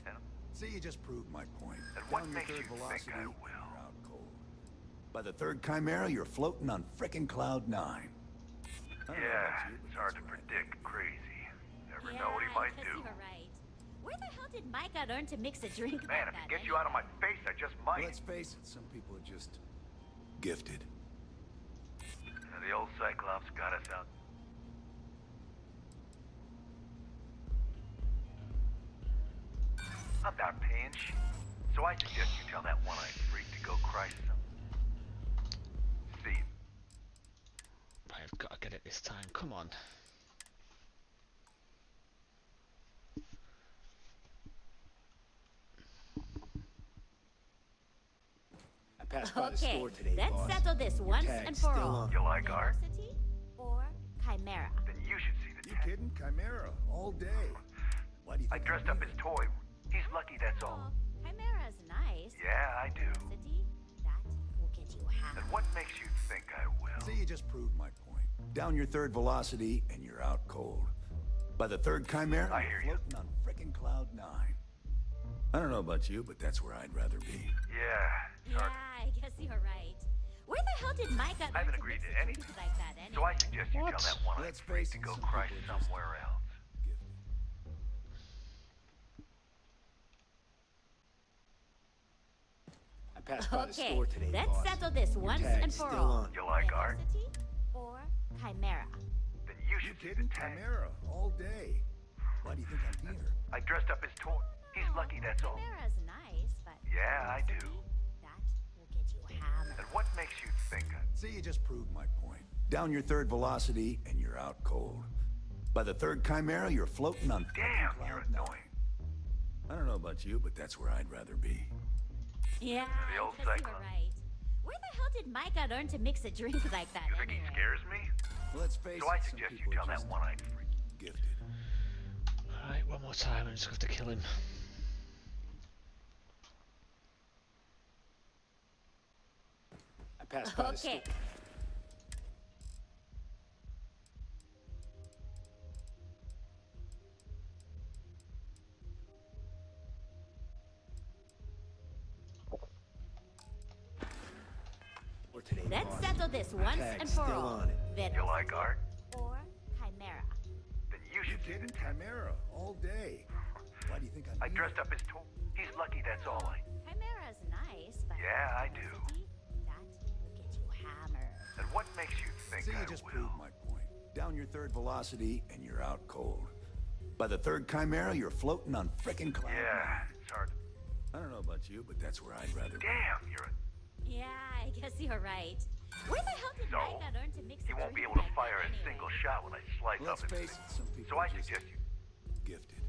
And,
See, you just proved my point.
and what
Down your
makes you
third
think
velocity,
I
you're
will?
out cold. By the third chimera, you're floating on frickin' cloud 9. I don't know
Yeah,
about you, but
it's hard to
that's where I
predict. Crazy. Never
yeah,
know what he might
I guess
do.
you're right. Where the hell did Micah learn to mix a drink
Man,
like
if
that?
it gets you out of my face, I just might.
Let's face it, some people are just gifted.
The old Cyclops got us out. I'm not paying shit. So I suggest you tell that one-eyed freak to go cry some. See you.
I've got to get it this time. Come on.
I passed by the
Okay,
store today,
let's
boss.
settle this once
tag's
and for
still
all.
on.
You like art?
Velocity or Chimera?
Then you should see the
You
tag.
kidding? Chimera. All day. Why do you
I
think
dressed
I'm
up
here?
as Toy. He's lucky, that's all.
Oh, Chimera's nice.
Yeah, I do.
Velocity, that will get you hammered.
And what makes you think I will?
See, you just proved my point. Down your third velocity, and you're out cold. By the third chimera,
I hear
you're
you.
floating on frickin' cloud 9. I don't know about you, but that's where I'd rather be.
Yeah, it's
Yeah,
hard.
I guess you're right. Where the hell did Micah learn
I haven't
to
agreed
mix
to
a
anything.
drink like that anyway?
So I suggest you tell that one-eyed
Let's
freak
face
to
it,
go
some
cry
people are just
somewhere else.
I passed by the
Okay,
store today,
let's
boss.
settle this
Your
once
tag's
and for
still
all.
on.
You like art?
Velocity or Chimera?
Then you
You
should see
kidding?
the tag.
Chimera. All day. Why do you think I'm here?
I dressed up as Toy. He's lucky, that's all.
Chimera's nice, but
Yeah, I do.
that will get you hammered.
And what makes you think I...
See, you just proved my point. Down your third velocity, and you're out cold. By the third chimera, you're floating on frickin'
Damn,
cloud
you're
9.
annoying.
I don't know about you, but that's where I'd rather be.
Yeah,
The old
I guess you're
Cyclops.
right. Where the hell did Micah learn to mix a drink like that
You think he
anyway?
scares me?
Let's face
So I
it, some
suggest you
people
tell
are
that
just
one-eyed freak.
gifted.
Alright, one more time. I'm just going to have to kill him.
I passed by the store.
Okay.
Store today,
Let's
boss.
settle this
Your
once
tag's
and for
still
all.
on it.
You like art?
Or Chimera?
Then you
You
should see the
kidding?
tag.
Chimera. All day. Why do you think I'm
I
here?
dressed up as Toy. He's lucky, that's all I...
Chimera's nice, but
Yeah, I do.
velocity, that will get you hammered.
And what makes you think
See,
I
you just
will?
proved my point. Down your third velocity, and you're out cold. By the third chimera, you're floating on frickin' cloud 9.
Yeah, it's hard.
I don't know about you, but that's where I'd rather be.
Damn, you're a...
Yeah, I guess you're right. Where the hell did
So,
Micah learn to mix
He
a
won't
drink
be able to
like
fire
that
a
anyway?
single shot when I slice
Let's
up his
face
thing.
it, some people
So I
are just
suggest you...
gifted.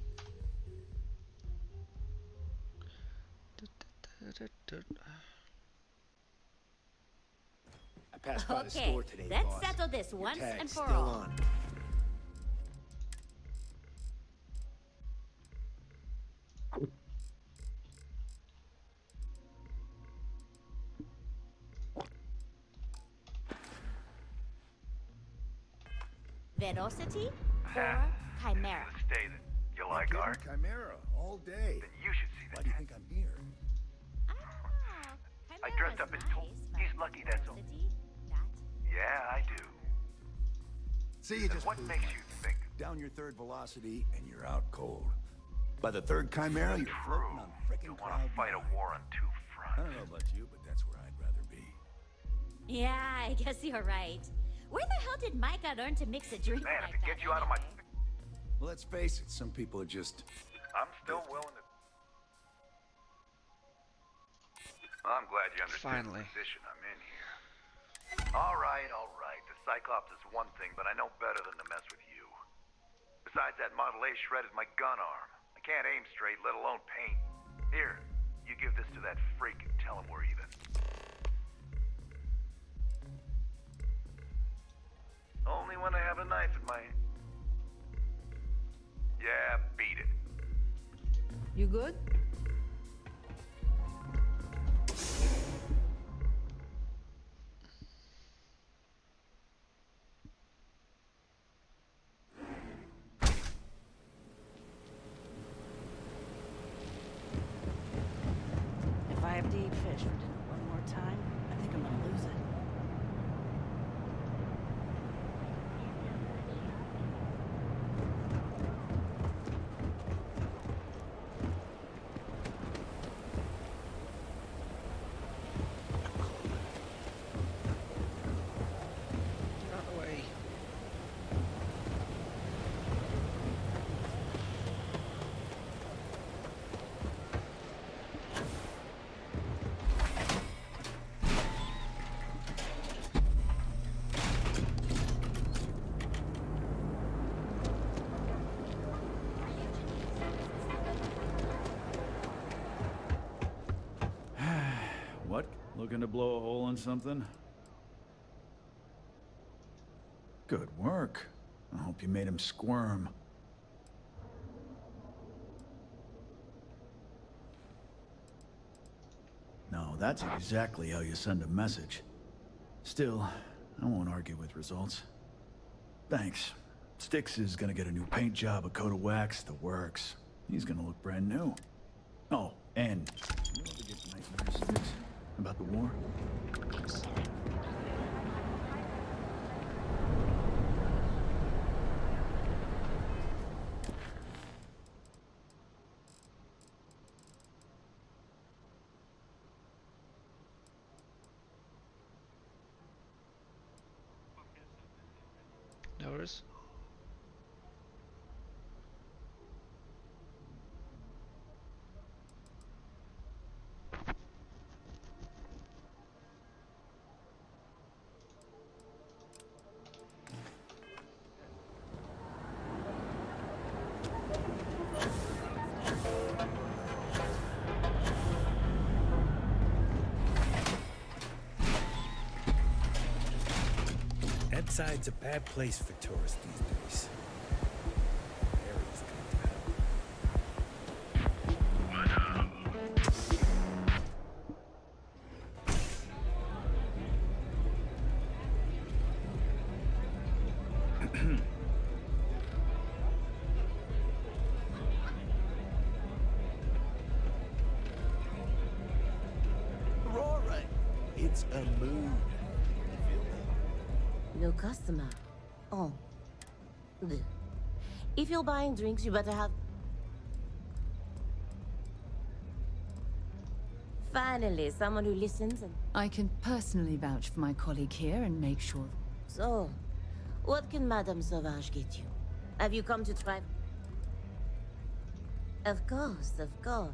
I passed by the
Okay,
store today,
let's
boss.
settle this
Your
once
tag's
and for
still
all.
on.
Velocity or Chimera?
Stay then. You like art? Chimera, all day. Then you should see the Why do you think I'm here?
I
dressed up as Toll. He's lucky, that's all. Yeah, I do. See, you just what makes you think? Down your third velocity, and you're out cold. By the third Chimera, you're floating on frickin'
You want to fight a war on two fronts.
I don't know about you, but that's where I'd rather be.
Yeah, I guess you're right. Where the hell did Micah learn to mix a drink
Man,
like
if it
that
gets you out of my...
anyway?
Well, let's face it, some people are just...
I'm still willing to... I'm glad you understand the position I'm in here. All right, all right. The Cyclops is one thing, but I know better than to mess with you. Besides, that Model A shredded my gun arm. I can't aim straight, let alone paint. Here, you give this to that freak and tell him we're even. Only when I have a knife in my hand. Yeah, beat it.
You good?
If I have to eat fish for dinner one more time, I think I'm gonna lose it.
Get out of the way.
What? Looking to blow a hole in something? Good work. I hope you made him squirm. No, that's exactly how you send a message. Still, I won't argue with results. Thanks. Styx is gonna get a new paint job, a coat of wax, the works. He's gonna look brand new. Oh, and you ever get nightmares, Styx? About the war?
No worries.
Side's a bad place for tourists these days. Area's
Aurora, it's a mood.
No customer. Oh. Ugh. If you're buying drinks, you better have... Finally, someone who listens and...
I can personally vouch for my colleague here and make sure...
So, what can Madame Sauvage get you? Have you come to try... Of course, of course.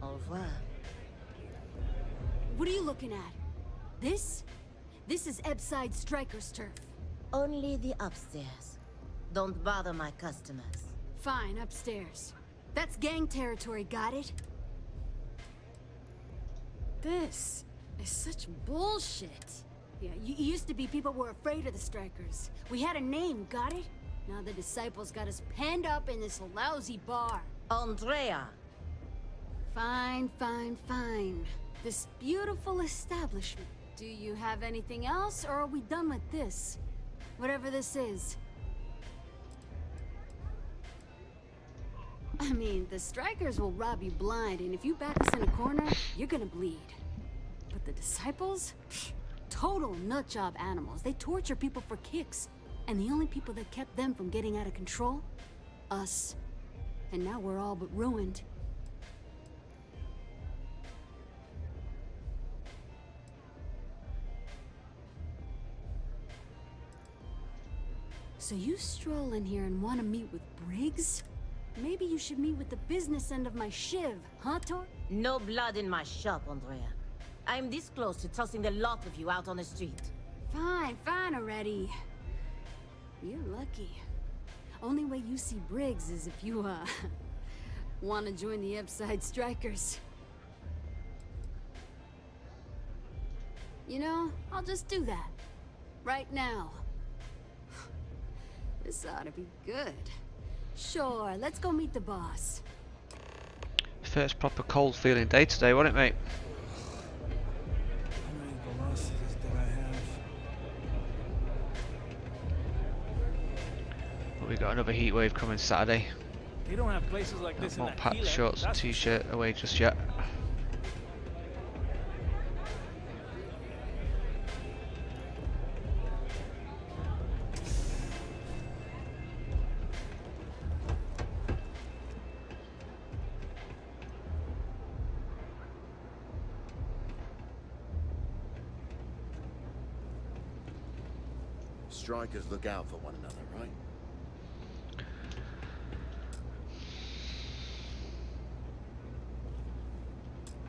Au revoir.
What are you looking at? This? This is Ebside Striker's turf.
Only the upstairs. Don't bother my customers.
Fine, upstairs. That's gang territory, got it? This is such bullshit. Yeah, used to be people were afraid of the Strikers. We had a name, got it? Now the Disciples got us penned up in this lousy bar.
Andrea!
Fine, fine, fine. This beautiful establishment. Do you have anything else, or are we done with this? Whatever this is. I mean, the Strikers will rob you blind, and if you back us in a corner, you're gonna bleed. But the Disciples? Pfft, total nutjob animals. They torture people for kicks. And the only people that kept them from getting out of control? Us. And now we're all but ruined. So you stroll in here and want to meet with Briggs? Maybe you should meet with the business end of my shiv, huh, Tor?
No blood in my shop, Andrea. I'm this close to tossing the lot of you out on the street.
Fine, fine already. You're lucky. Only way you see Briggs is if you, want to join the Ebside Strikers. You know, I'll just do that. Right now. This ought to be good. Sure, let's go meet the boss.
First proper cold feeling day today, wasn't it, mate?
How many velocities did I have?
But we got another heat wave coming Saturday.
You don't have places like this in
Not
that
packed
heat,
shorts and
that's for
t-shirt away just yet.
Strikers look out for one another, right?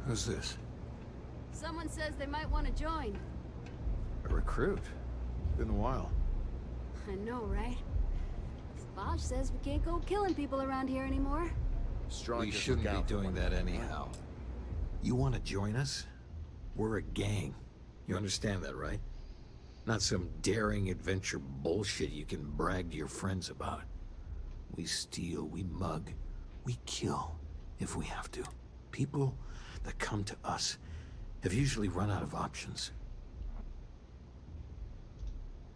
Who's this?
Someone says they might want to join.
A recruit? Been a while.
I know, right? Savage says we can't go killing people around here anymore.
We shouldn't be doing that anyhow. You want to join us? We're a gang. You understand that, right? Not some daring adventure bullshit you can brag to your friends about. We steal, we mug, we kill, if we have to. People that come to us have usually run out of options.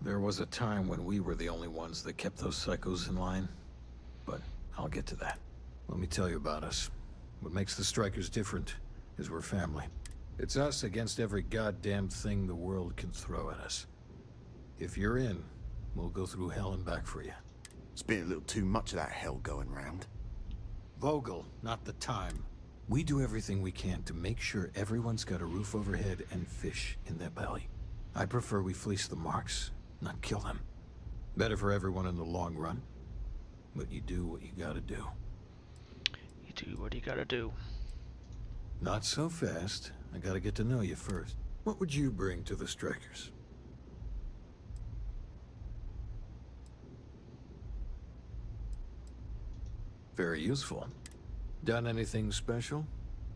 There was a time when we were the only ones that kept those psychos in line. But I'll get to that. Let me tell you about us. What makes the Strikers different is we're family. It's us against every goddamn thing the world can throw at us. If you're in, we'll go through hell and back for you.
It's been a little too much of that hell going round.
Vogel, not the time. We do everything we can to make sure everyone's got a roof overhead and fish in their belly. I prefer we fleece the marks, not kill them. Better for everyone in the long run. But you do what you gotta do.
You do what you gotta do.
Not so fast. I gotta get to know you first. What would you bring to the Strikers? Very useful. Done anything special?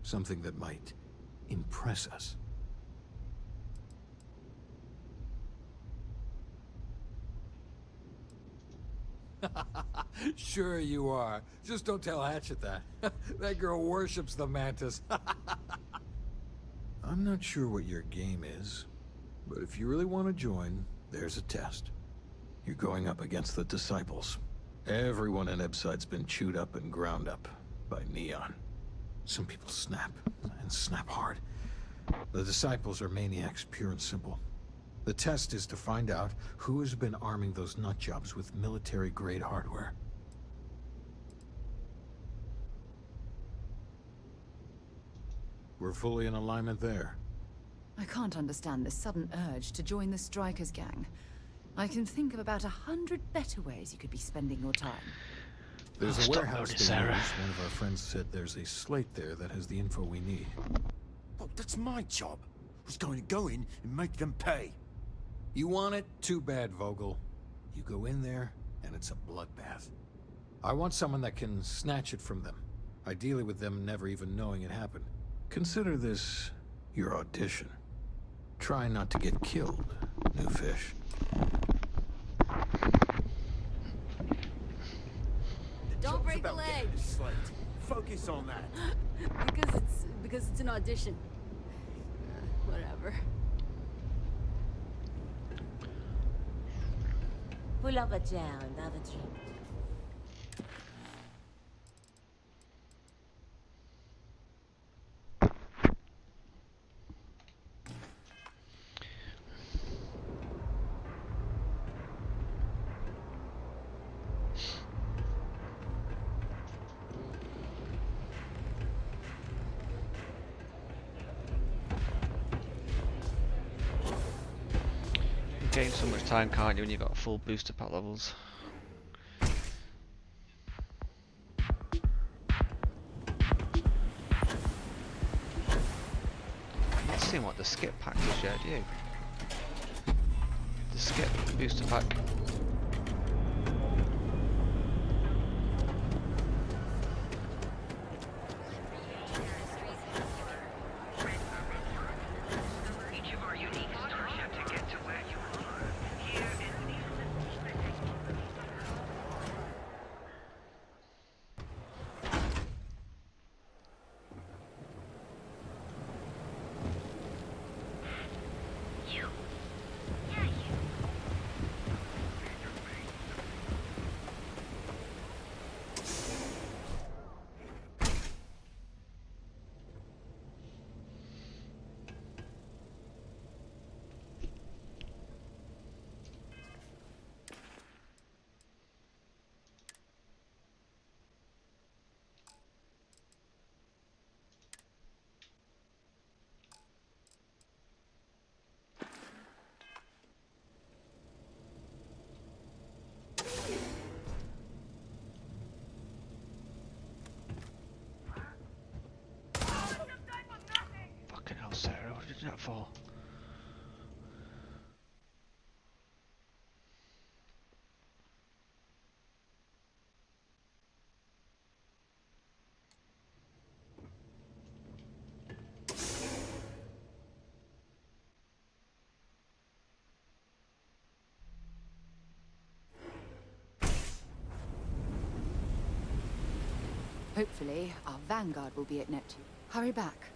Something that might impress us? Sure you are. Just don't tell Hatchet that. That girl worships the Mantis. I'm not sure what your game is, but if you really want to join, there's a test. You're going up against the Disciples. Everyone in Ebside's been chewed up and ground up by Neon. Some people snap, and snap hard. The Disciples are maniacs, pure and simple. The test is to find out who has been arming those nutjobs with military-grade hardware. We're fully in alignment there.
I can't understand this sudden urge to join the Strikers gang. I can think of about 100 better ways you could be spending your time.
There's a warehouse downstairs. One of our friends said there's a slate there that has the info we need.
Oh, that's my job.
was going to go in and make them pay.
You want it? Too bad, Vogel. You go in there, and it's a bloodbath. I want someone that can snatch it from them. Ideally with them never even knowing it happened. Consider this your audition. Try not to get killed, new fish.
Don't break the leg.
Focus on that.
because it's an audition. Whatever.
Pull up a chair and have a drink.
Gain so much time, can't you, when you've got full booster pack levels? I'm not seeing what the skip pack is yet, do you? The skip booster pack. Fucking hell, Sarah, what did you do that for?
Hopefully, our vanguard will be at Neptune. Hurry back.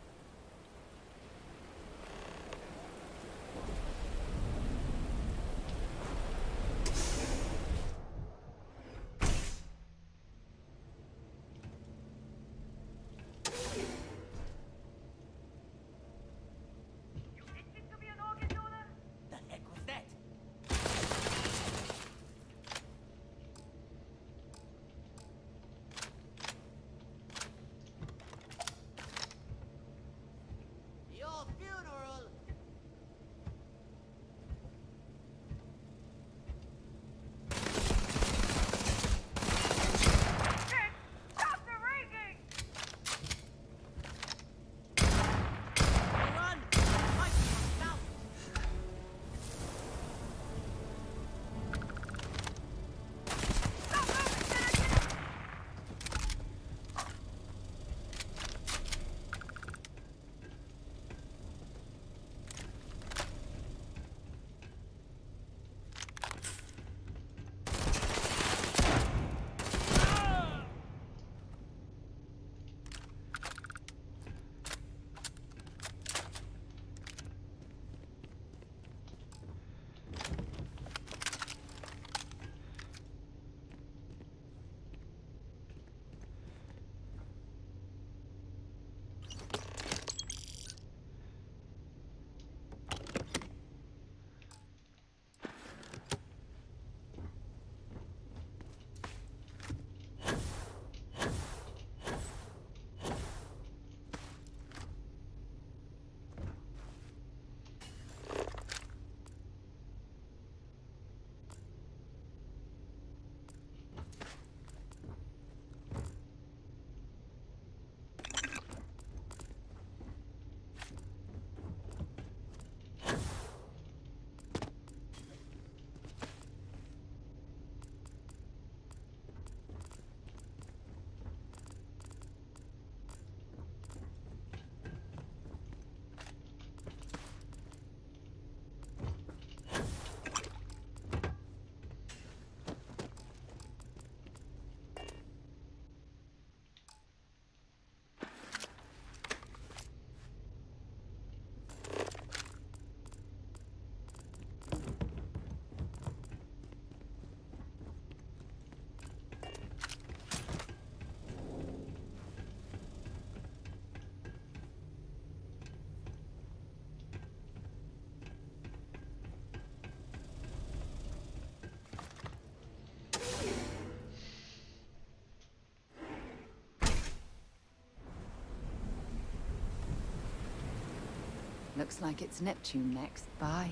Looks like it's Neptune next. Bye.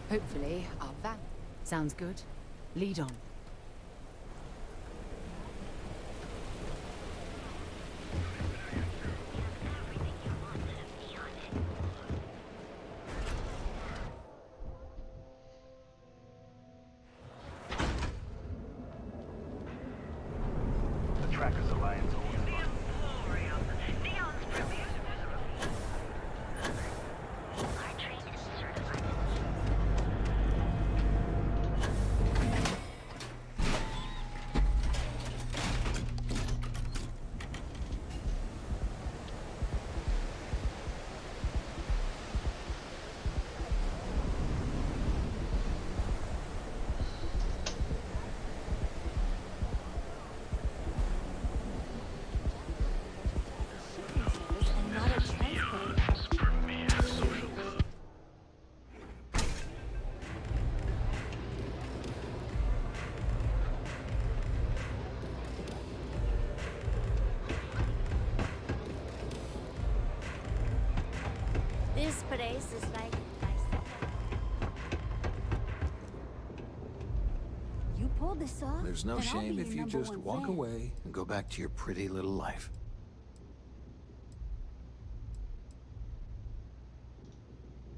Hopefully, our van. Sounds good. Lead on.
The Trackers Alliance owns
This place is like...
You pulled this off?
There's no
then I'll
shame
be
if
your
you
number
just
one
walk
fan.
away and go back to your pretty little life.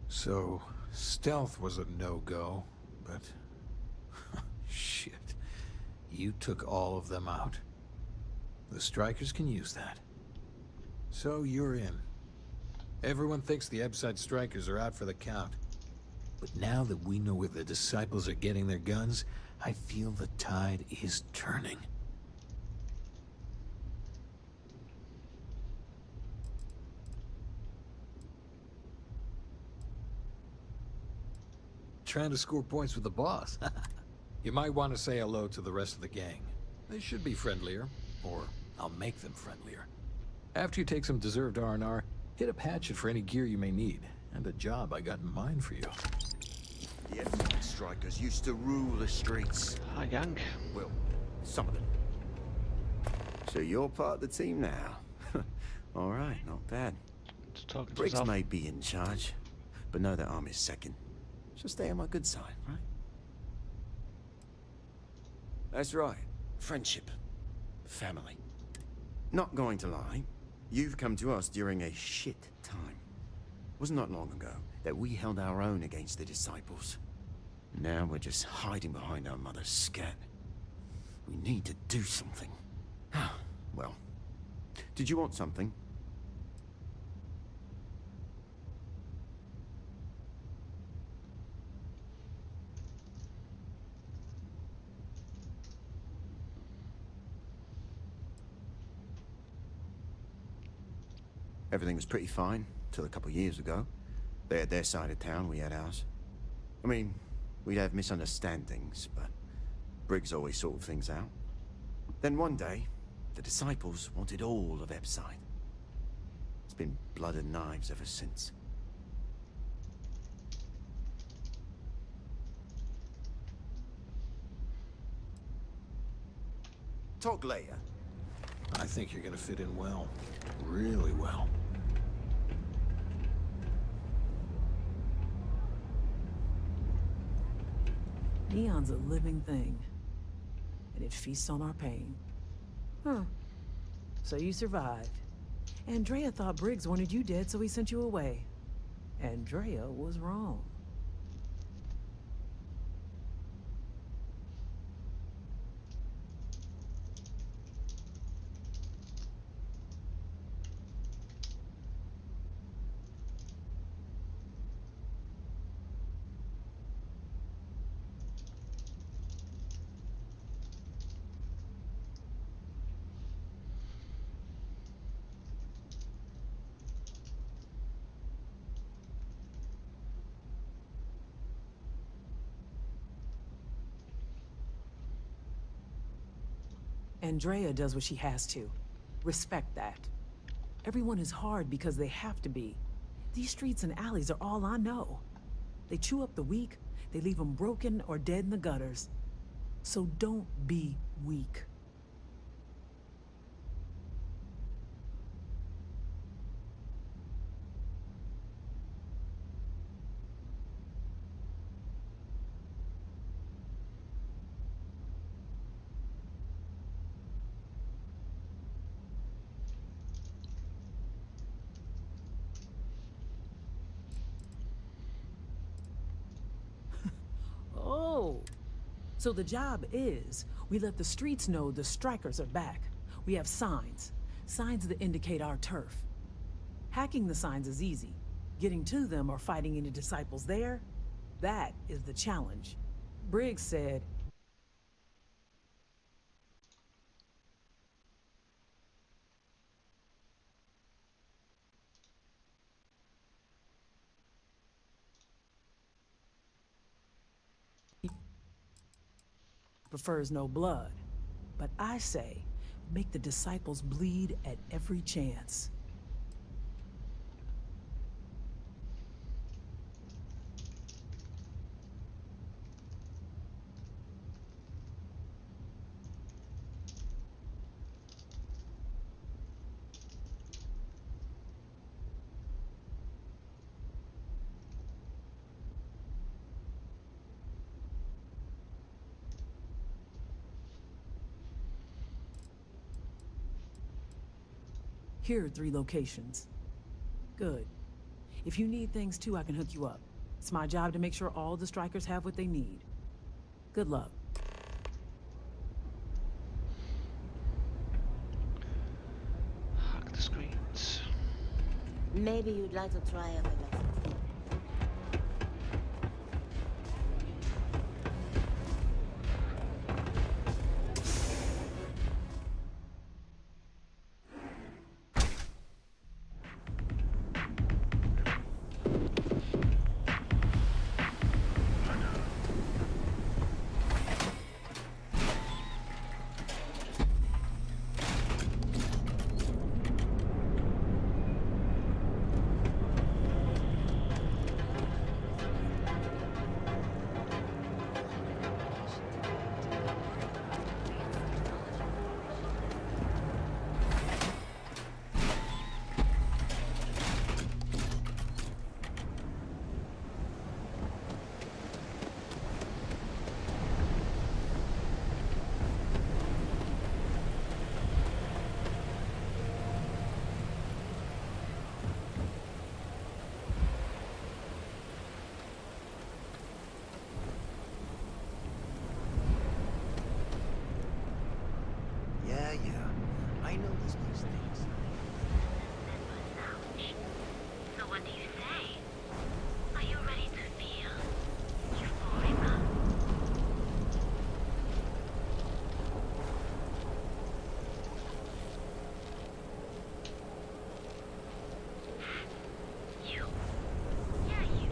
So, stealth was a no-go, but... shit. You took all of them out. The Strikers can use that. So you're in. Everyone thinks the Ebside Strikers are out for the count. But now that we know where the Disciples are getting their guns, I feel the tide is turning. Trying to score points with the boss. You might want to say hello to the rest of the gang. They should be friendlier, or I'll make them friendlier. After you take some deserved R&R, hit up Hatchet for any gear you may need, and a job I got in mind for you.
The Ebside Strikers used to rule the streets.
Hi, gang.
Well, some of them. So you're part of the team now. All right, not bad.
Just talking to
Briggs
myself.
may be in charge, but know that I'm his second. So stay on my good side, right? That's right. Friendship. Family. Not going to lie, you've come to us during a shit time. Wasn't that long ago that we held our own against the Disciples. Now we're just hiding behind our mother's scat. We need to do something. Well, did you want something? Everything was pretty fine, till a couple of years ago. They had their side of town, we had ours. I mean, we'd have misunderstandings, but Briggs always sorted things out. Then one day, the Disciples wanted all of Ebside. It's been blood and knives ever since. Talk later.
I think you're gonna fit in well. Really well.
Neon's a living thing, and it feasts on our pain. Huh. So you survived. Andrea thought Briggs wanted you dead, so he sent you away. Andrea was wrong. Andrea does what she has to. Respect that. Everyone is hard because they have to be. These streets and alleys are all I know. They chew up the weak, they leave them broken or dead in the gutters. So don't be weak. So the job is, we let the streets know the strikers are back. We have signs. Signs that indicate our turf. Hacking the signs is easy. Getting to them or fighting any disciples there, that is the challenge. Briggs said, prefers no blood. But I say, make the disciples bleed at every chance. Here are 3 locations. Good. If you need things too, I can hook you up. It's my job to make sure all the strikers have what they need. Good luck.
Hack the screens.
Maybe you'd like to try a velocity.
Yeah. I noticed these things.
So what do you say? Are you ready to feel euphoria? You. Yeah, you.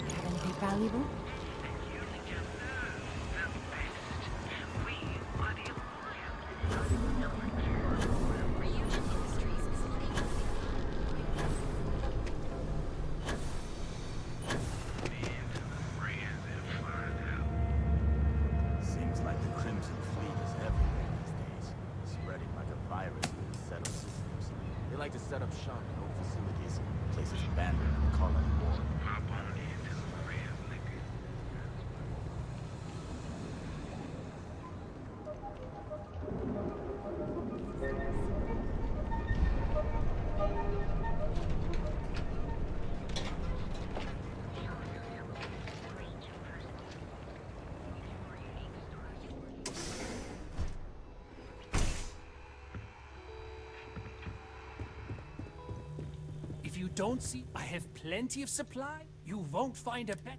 Have anything valuable?
Seems like the Crimson Fleet is everywhere these days, spreading like a virus through the settled systems. They like to set up shop in old facilities, places abandoned and call it war.
Hop on into the red liquor.
If you don't see, I have plenty of supply. You won't find a bet.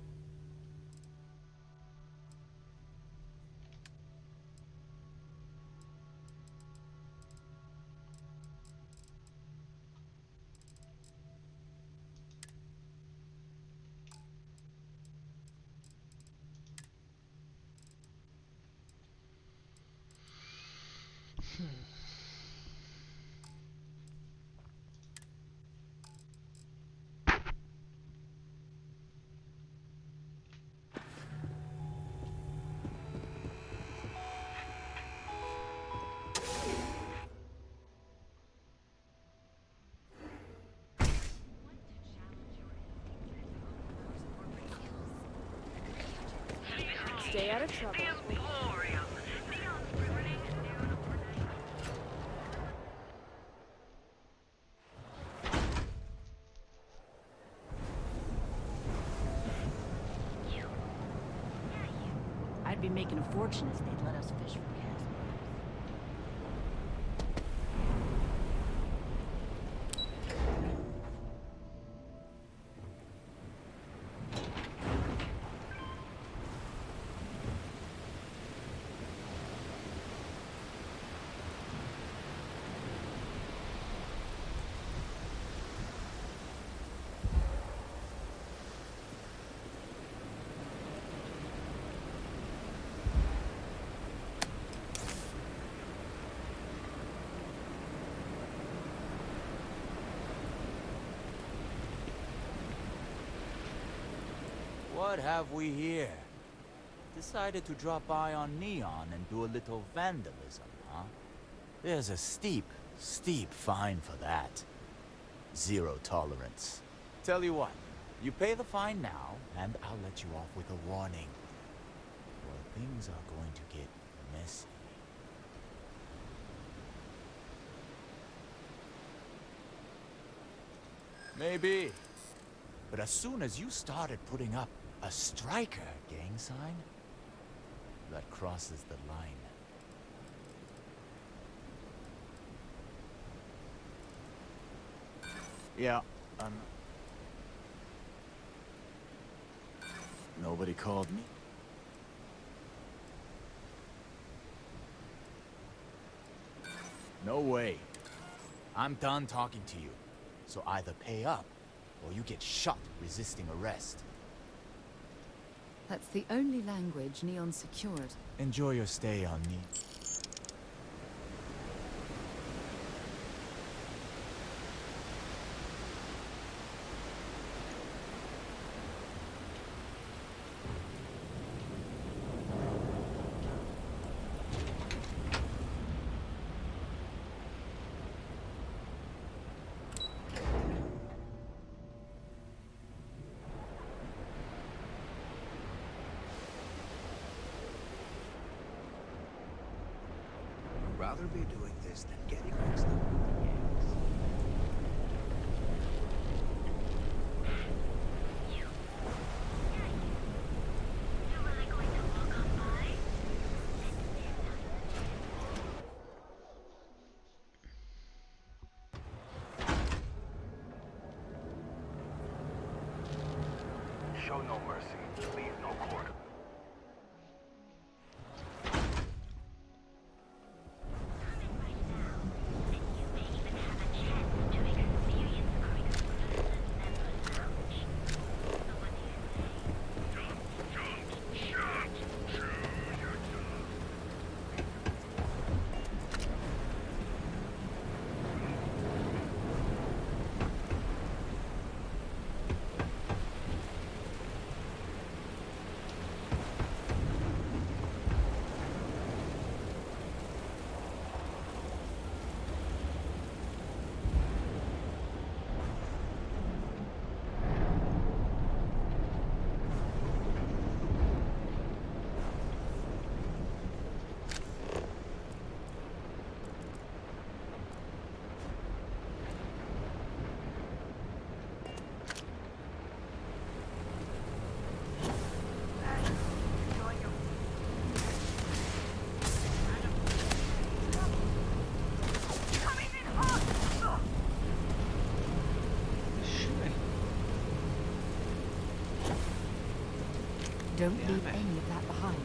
Stay out of trouble.
I'd be making a fortune if they'd let us fish for gas.
What have we here? Decided to drop by on Neon and do a little vandalism, huh? There's a steep fine for that. Zero tolerance. Tell you what, you pay the fine now, and I'll let you off with a warning. Or things are going to get messy. Maybe. But as soon as you started putting up a striker gang sign, that crosses the line. Yeah, nobody called me? No way. I'm done talking to you. So either pay up, or you get shot resisting arrest.
That's the only language Neon secured.
Enjoy your stay on me.
Rather be doing this than getting mixed up with the gangs. Show no mercy, leave no quarter.
Don't leave any of that behind.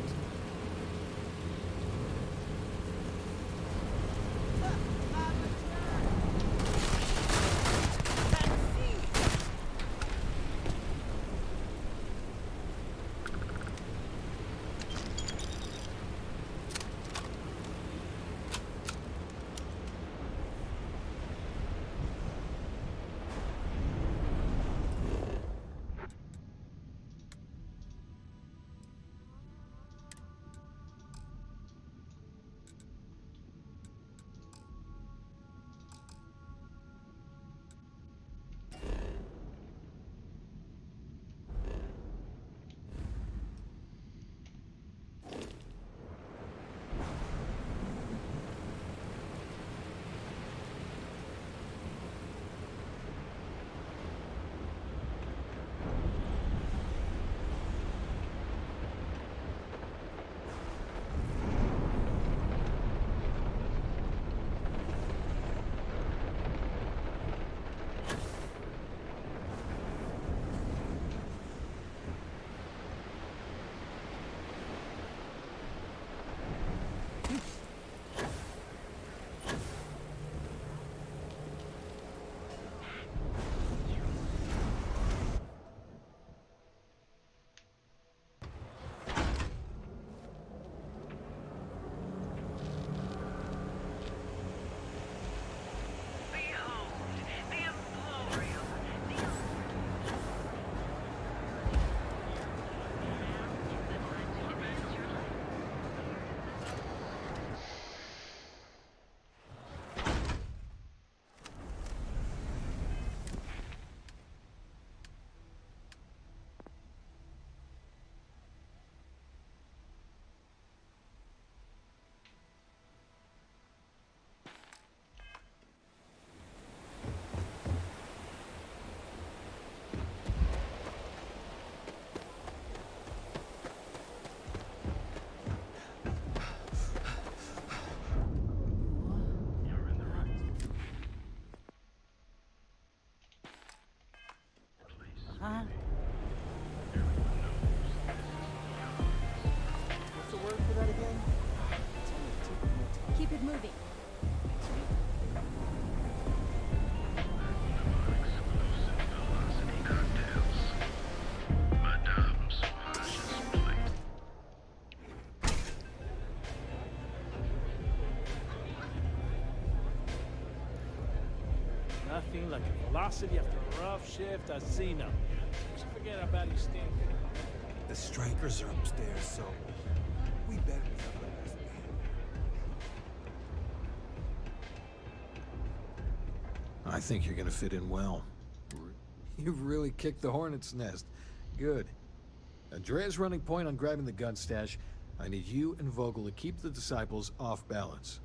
huh?
What's the word for that again? It's only a tick more time.
Keep it moving.
Nothing like a velocity after a rough shift at Xeno. Just forget about you stink.
The strikers are upstairs, so we better be up on this.
I think you're gonna fit in well. You've really kicked the hornet's nest. Good. Andrea's running point on grabbing the gun stash. I need you and Vogel to keep the disciples off balance.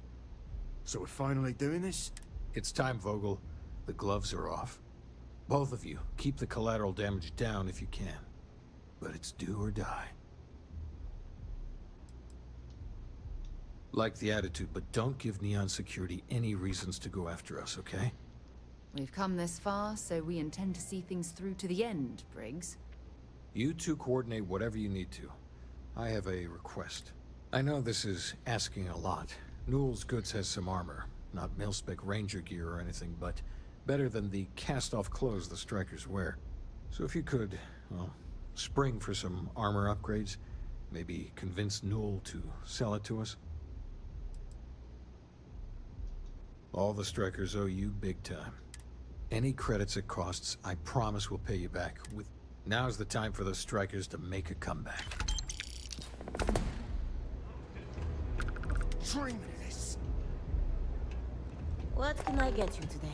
So we're finally doing this?
It's time, Vogel. The gloves are off. Both of you, keep the collateral damage down if you can. But it's do or die. Like the attitude, but don't give Neon Security any reasons to go after us, okay?
We've come this far, so we intend to see things through to the end, Briggs.
You two coordinate whatever you need to. I have a request. I know this is asking a lot. Newell's Goods has some armor. Not mil-spec ranger gear or anything, but better than the cast-off clothes the strikers wear. So if you could, well, spring for some armor upgrades, maybe convince Newell to sell it to us. All the strikers owe you big time. Any credits it costs, I promise we'll pay you back with... Now's the time for those strikers to make a comeback.
Dream of this. What can I get you today?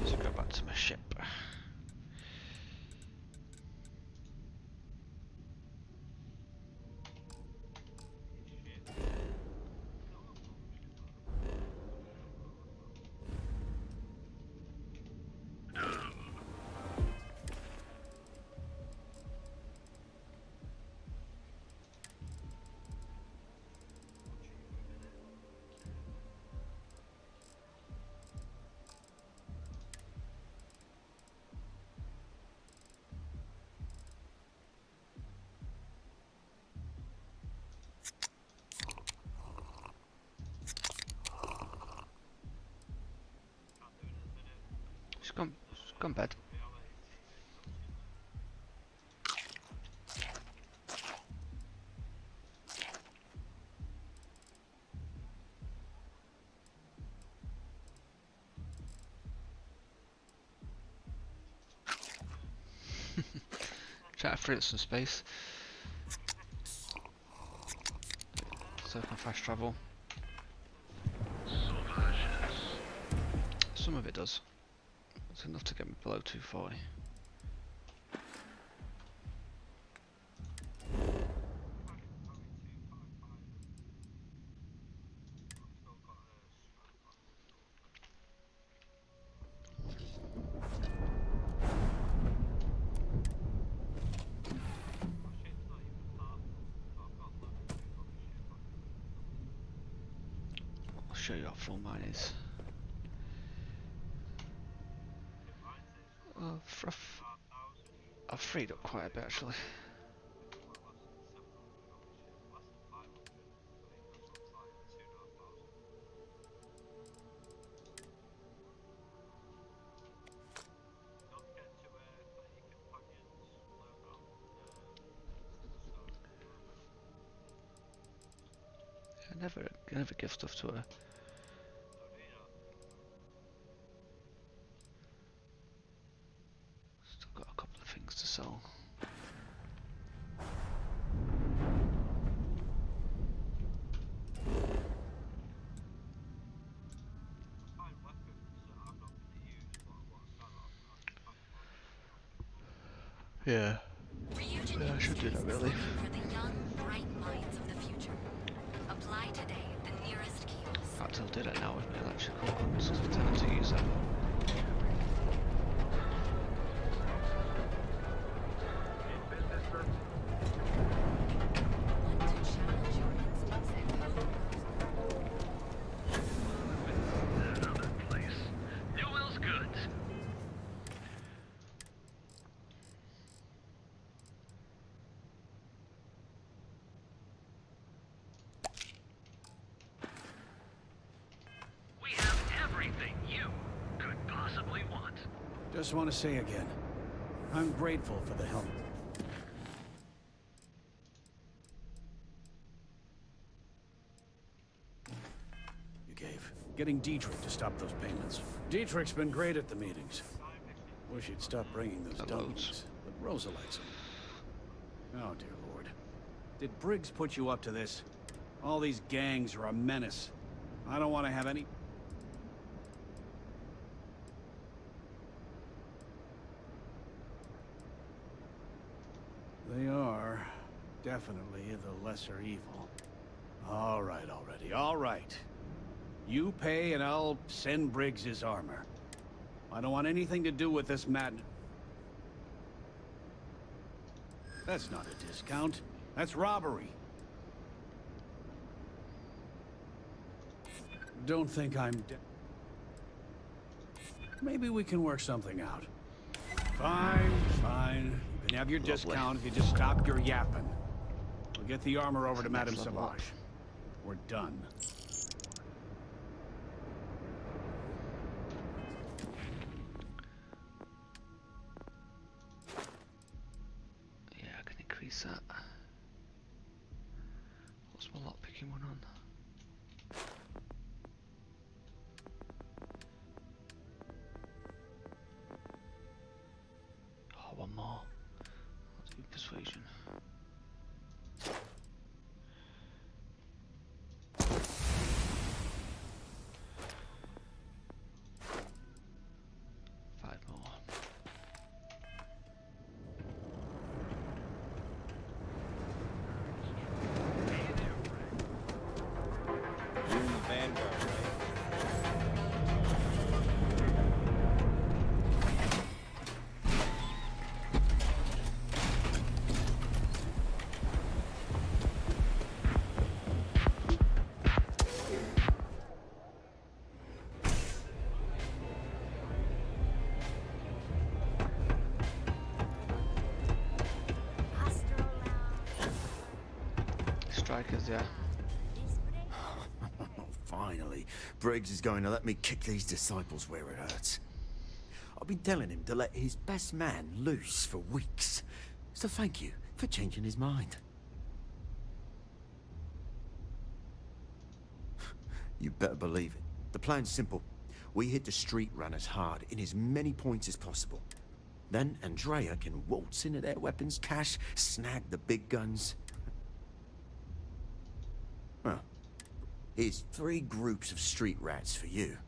Let's go back to my ship. She's gone bed. Try to free up some space. So I can fast travel. Some of it does. It's enough to get me below 240. I'll show you how full mine is. I've freed up quite a bit actually. I never give stuff to her. Still got a couple of things to sell. Yeah. Yeah, I should do that really.
For the young, bright minds of the future. A
Fly today, the nearest kiosk.
In fact, I'll do that now with my electrical ones because I tend to use them.
Just want to say again, I'm grateful for the help. You gave. Getting Dietrich to stop those payments. Dietrich's been great at the meetings. Wish he'd stop bringing those dummies, but Rosa likes him. Oh, dear Lord. Did Briggs put you up to this? All these gangs are a menace. I don't want to have any... They are definitely the lesser evil. All right already, all right. You pay and I'll send Briggs his armor. I don't want anything to do with this madness. That's not a discount. That's robbery. Don't think I'm Maybe we can work something out. Fine, fine. You can have your discount if you just stop your yapping. We'll get the armor over to Madame Savage. We're done.
Yeah, I can increase that. What's my lockpicking one on? Oh, one more. Let's do persuasion. Five more.
You're in the Vanguard, right?
Strikers, yeah.
Finally, Briggs is going to let me kick these disciples where it hurts. I've been telling him to let his best man loose for weeks. So thank you for changing his mind. You better believe it. The plan's simple. We hit the street runners hard in as many points as possible. Then Andrea can waltz into their weapons cache, snag the big guns. Well, here's 3 groups of street rats for you.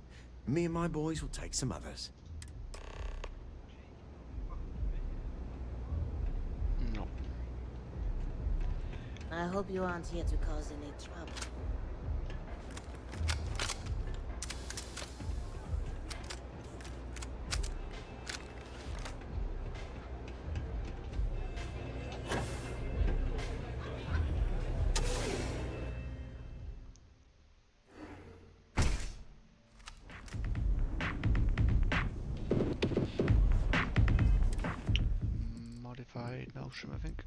Me and my boys will take some others.
No.
I hope you aren't here to cause any trouble.
Modified Maelstrom, I think.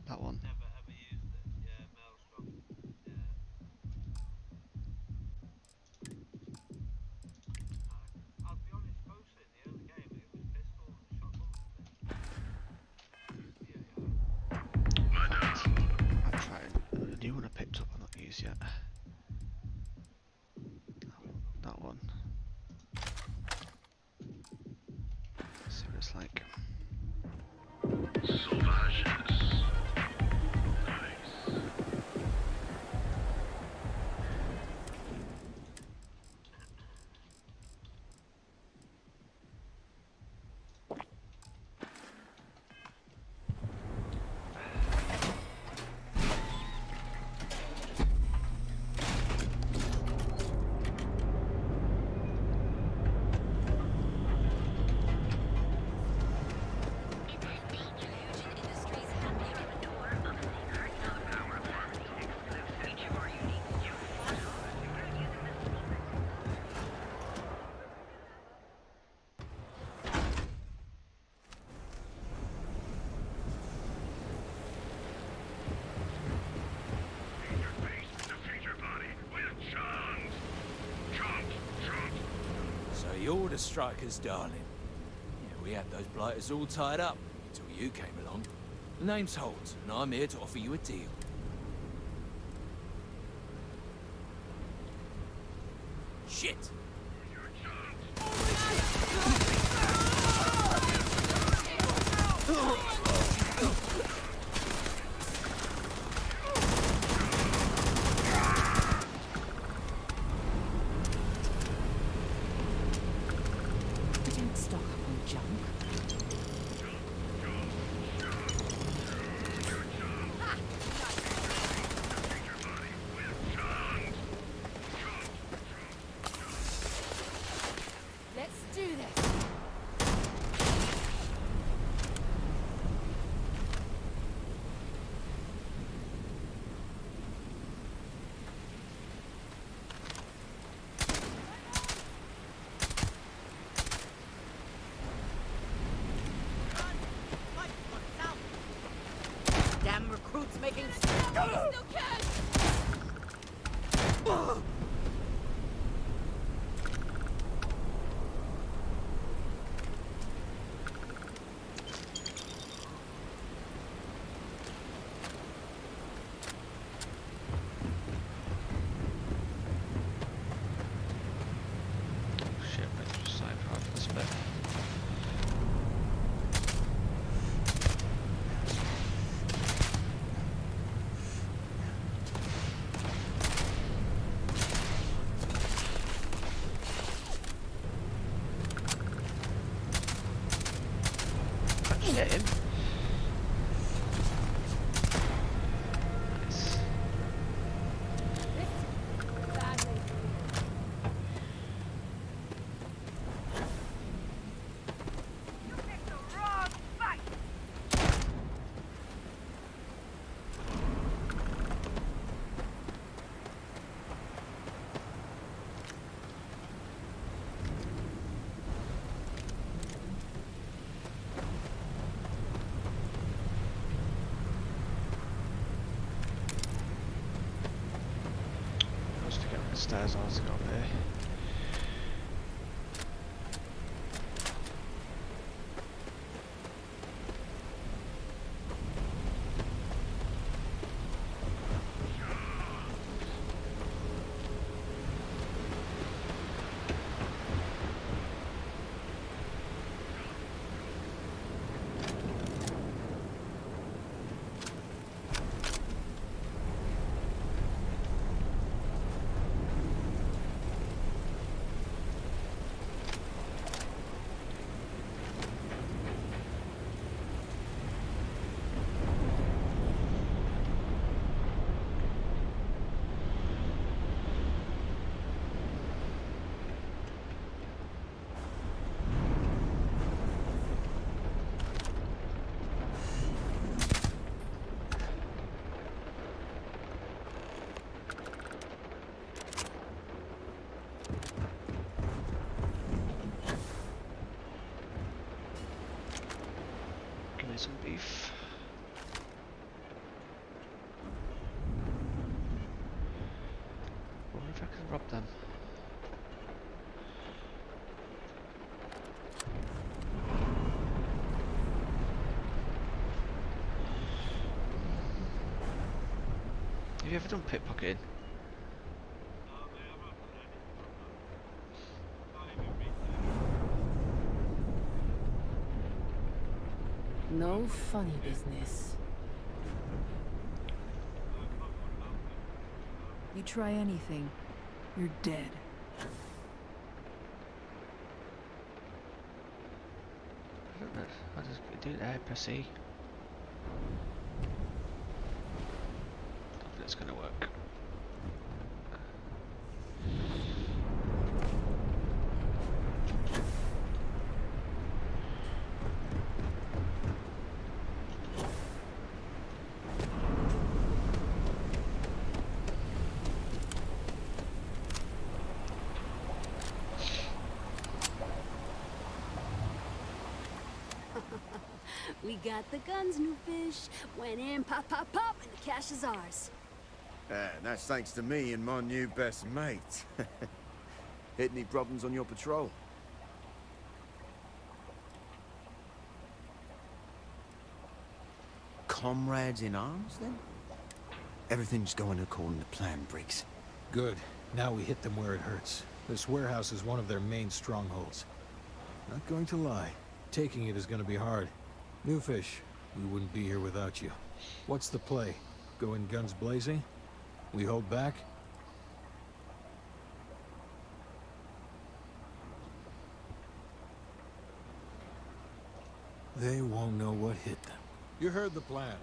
That one. I'll try a new one I picked up I've not used yet. That one. See what it's like.
You're the strikers, darling. Yeah, we had those blighters all tied up until you came along. The name's Holt, and I'm here to offer you a deal. Shit!
Don't stock up on junk.
Let's do this.
Damn recruits making
Still can!
Shit, let's just side part for this bit. I can get him. Nice.
Badly.
You picked the wrong fight!
Just to get up the stairs, I was got there. Give me some beef. I wonder if I can rob them. Have you ever done pickpocketing?
No funny business.
You try anything, you're dead.
I don't know. I just do that, press E. I think it's gonna work.
We got the guns, new fish. Went in, pop, pop, pop, and the cash is ours.
That's thanks to me and my new best mate. Hit any problems on your patrol?
comrades in arms, then? Everything's going according to plan, Briggs.
Good. Now we hit them where it hurts. This warehouse is one of their main strongholds. Not going to lie. Taking it is going to be hard. New fish, we wouldn't be here without you. What's the play? Go in guns blazing? We hold back? They won't know what hit them. You heard the plan.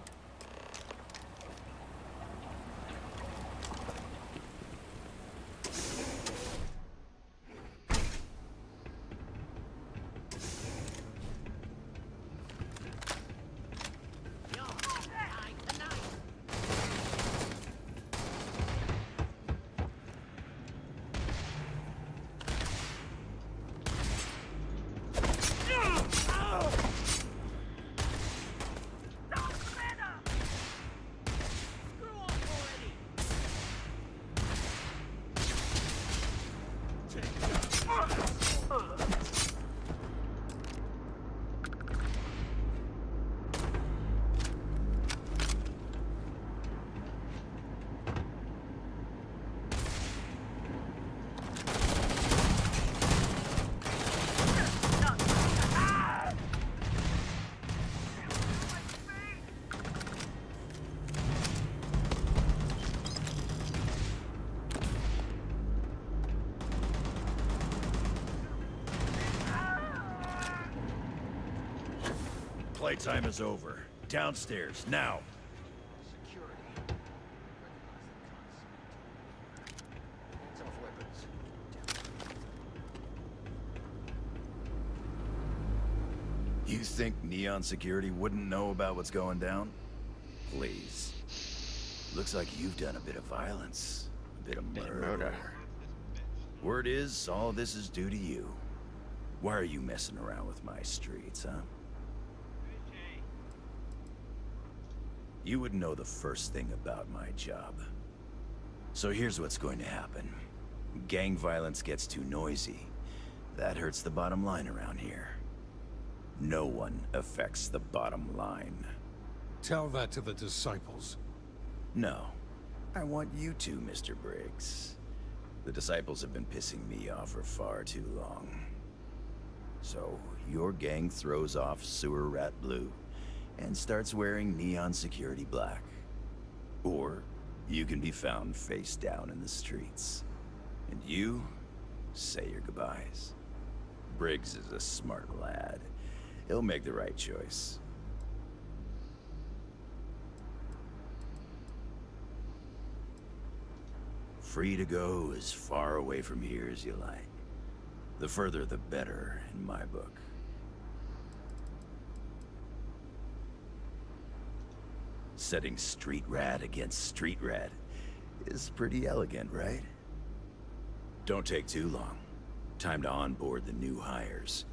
Playtime is over. Downstairs, now. You think Neon Security wouldn't know about what's going down? Please. Looks like you've done a bit of violence. A bit of murder. Word is, all this is due to you. Why are you messing around with my streets, huh? You would know the first thing about my job. So here's what's going to happen. Gang violence gets too noisy. That hurts the bottom line around here. No one affects the bottom line.
Tell that to the disciples.
No. I want you to, Mr. Briggs. The disciples have been pissing me off for far too long. So, your gang throws off Sewer Rat Blue and starts wearing Neon Security black. Or you can be found face down in the streets. And you say your goodbyes. Briggs is a smart lad. He'll make the right choice. Free to go as far away from here as you like. The further the better, in my book. Setting street rat against street rat is pretty elegant, right? Don't take too long. Time to onboard the new hires.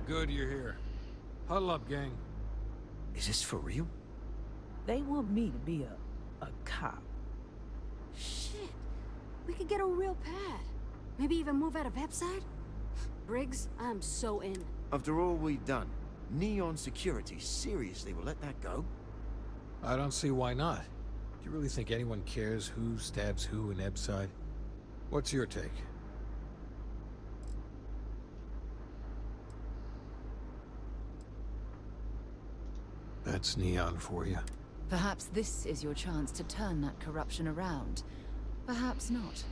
Good you're here. Huddle up, gang.
Is this for real?
They want me to be a cop.
Shit. We could get a real pad. Maybe even move out of Epside? Briggs, I'm so in.
After all we've done, Neon Security seriously will let that go?
I don't see why not. Do you really think anyone cares who stabs who in Epside? What's your take? That's Neon for you.
Perhaps this is your chance to turn that corruption around. Perhaps not.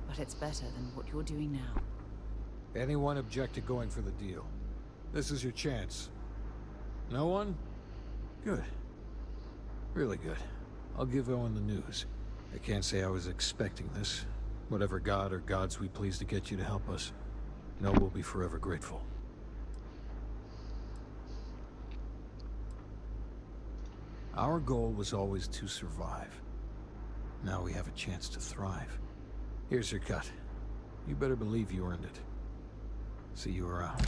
But it's better than what you're doing now.
Anyone object to going for the deal? This is your chance. No one? Good. Really good. I'll give Owen the news. I can't say I was expecting this. Whatever god or gods we please to get you to help us, know we'll be forever grateful. Our goal was always to survive. Now we have a chance to thrive. Here's your cut. You better believe you earned it. See you around.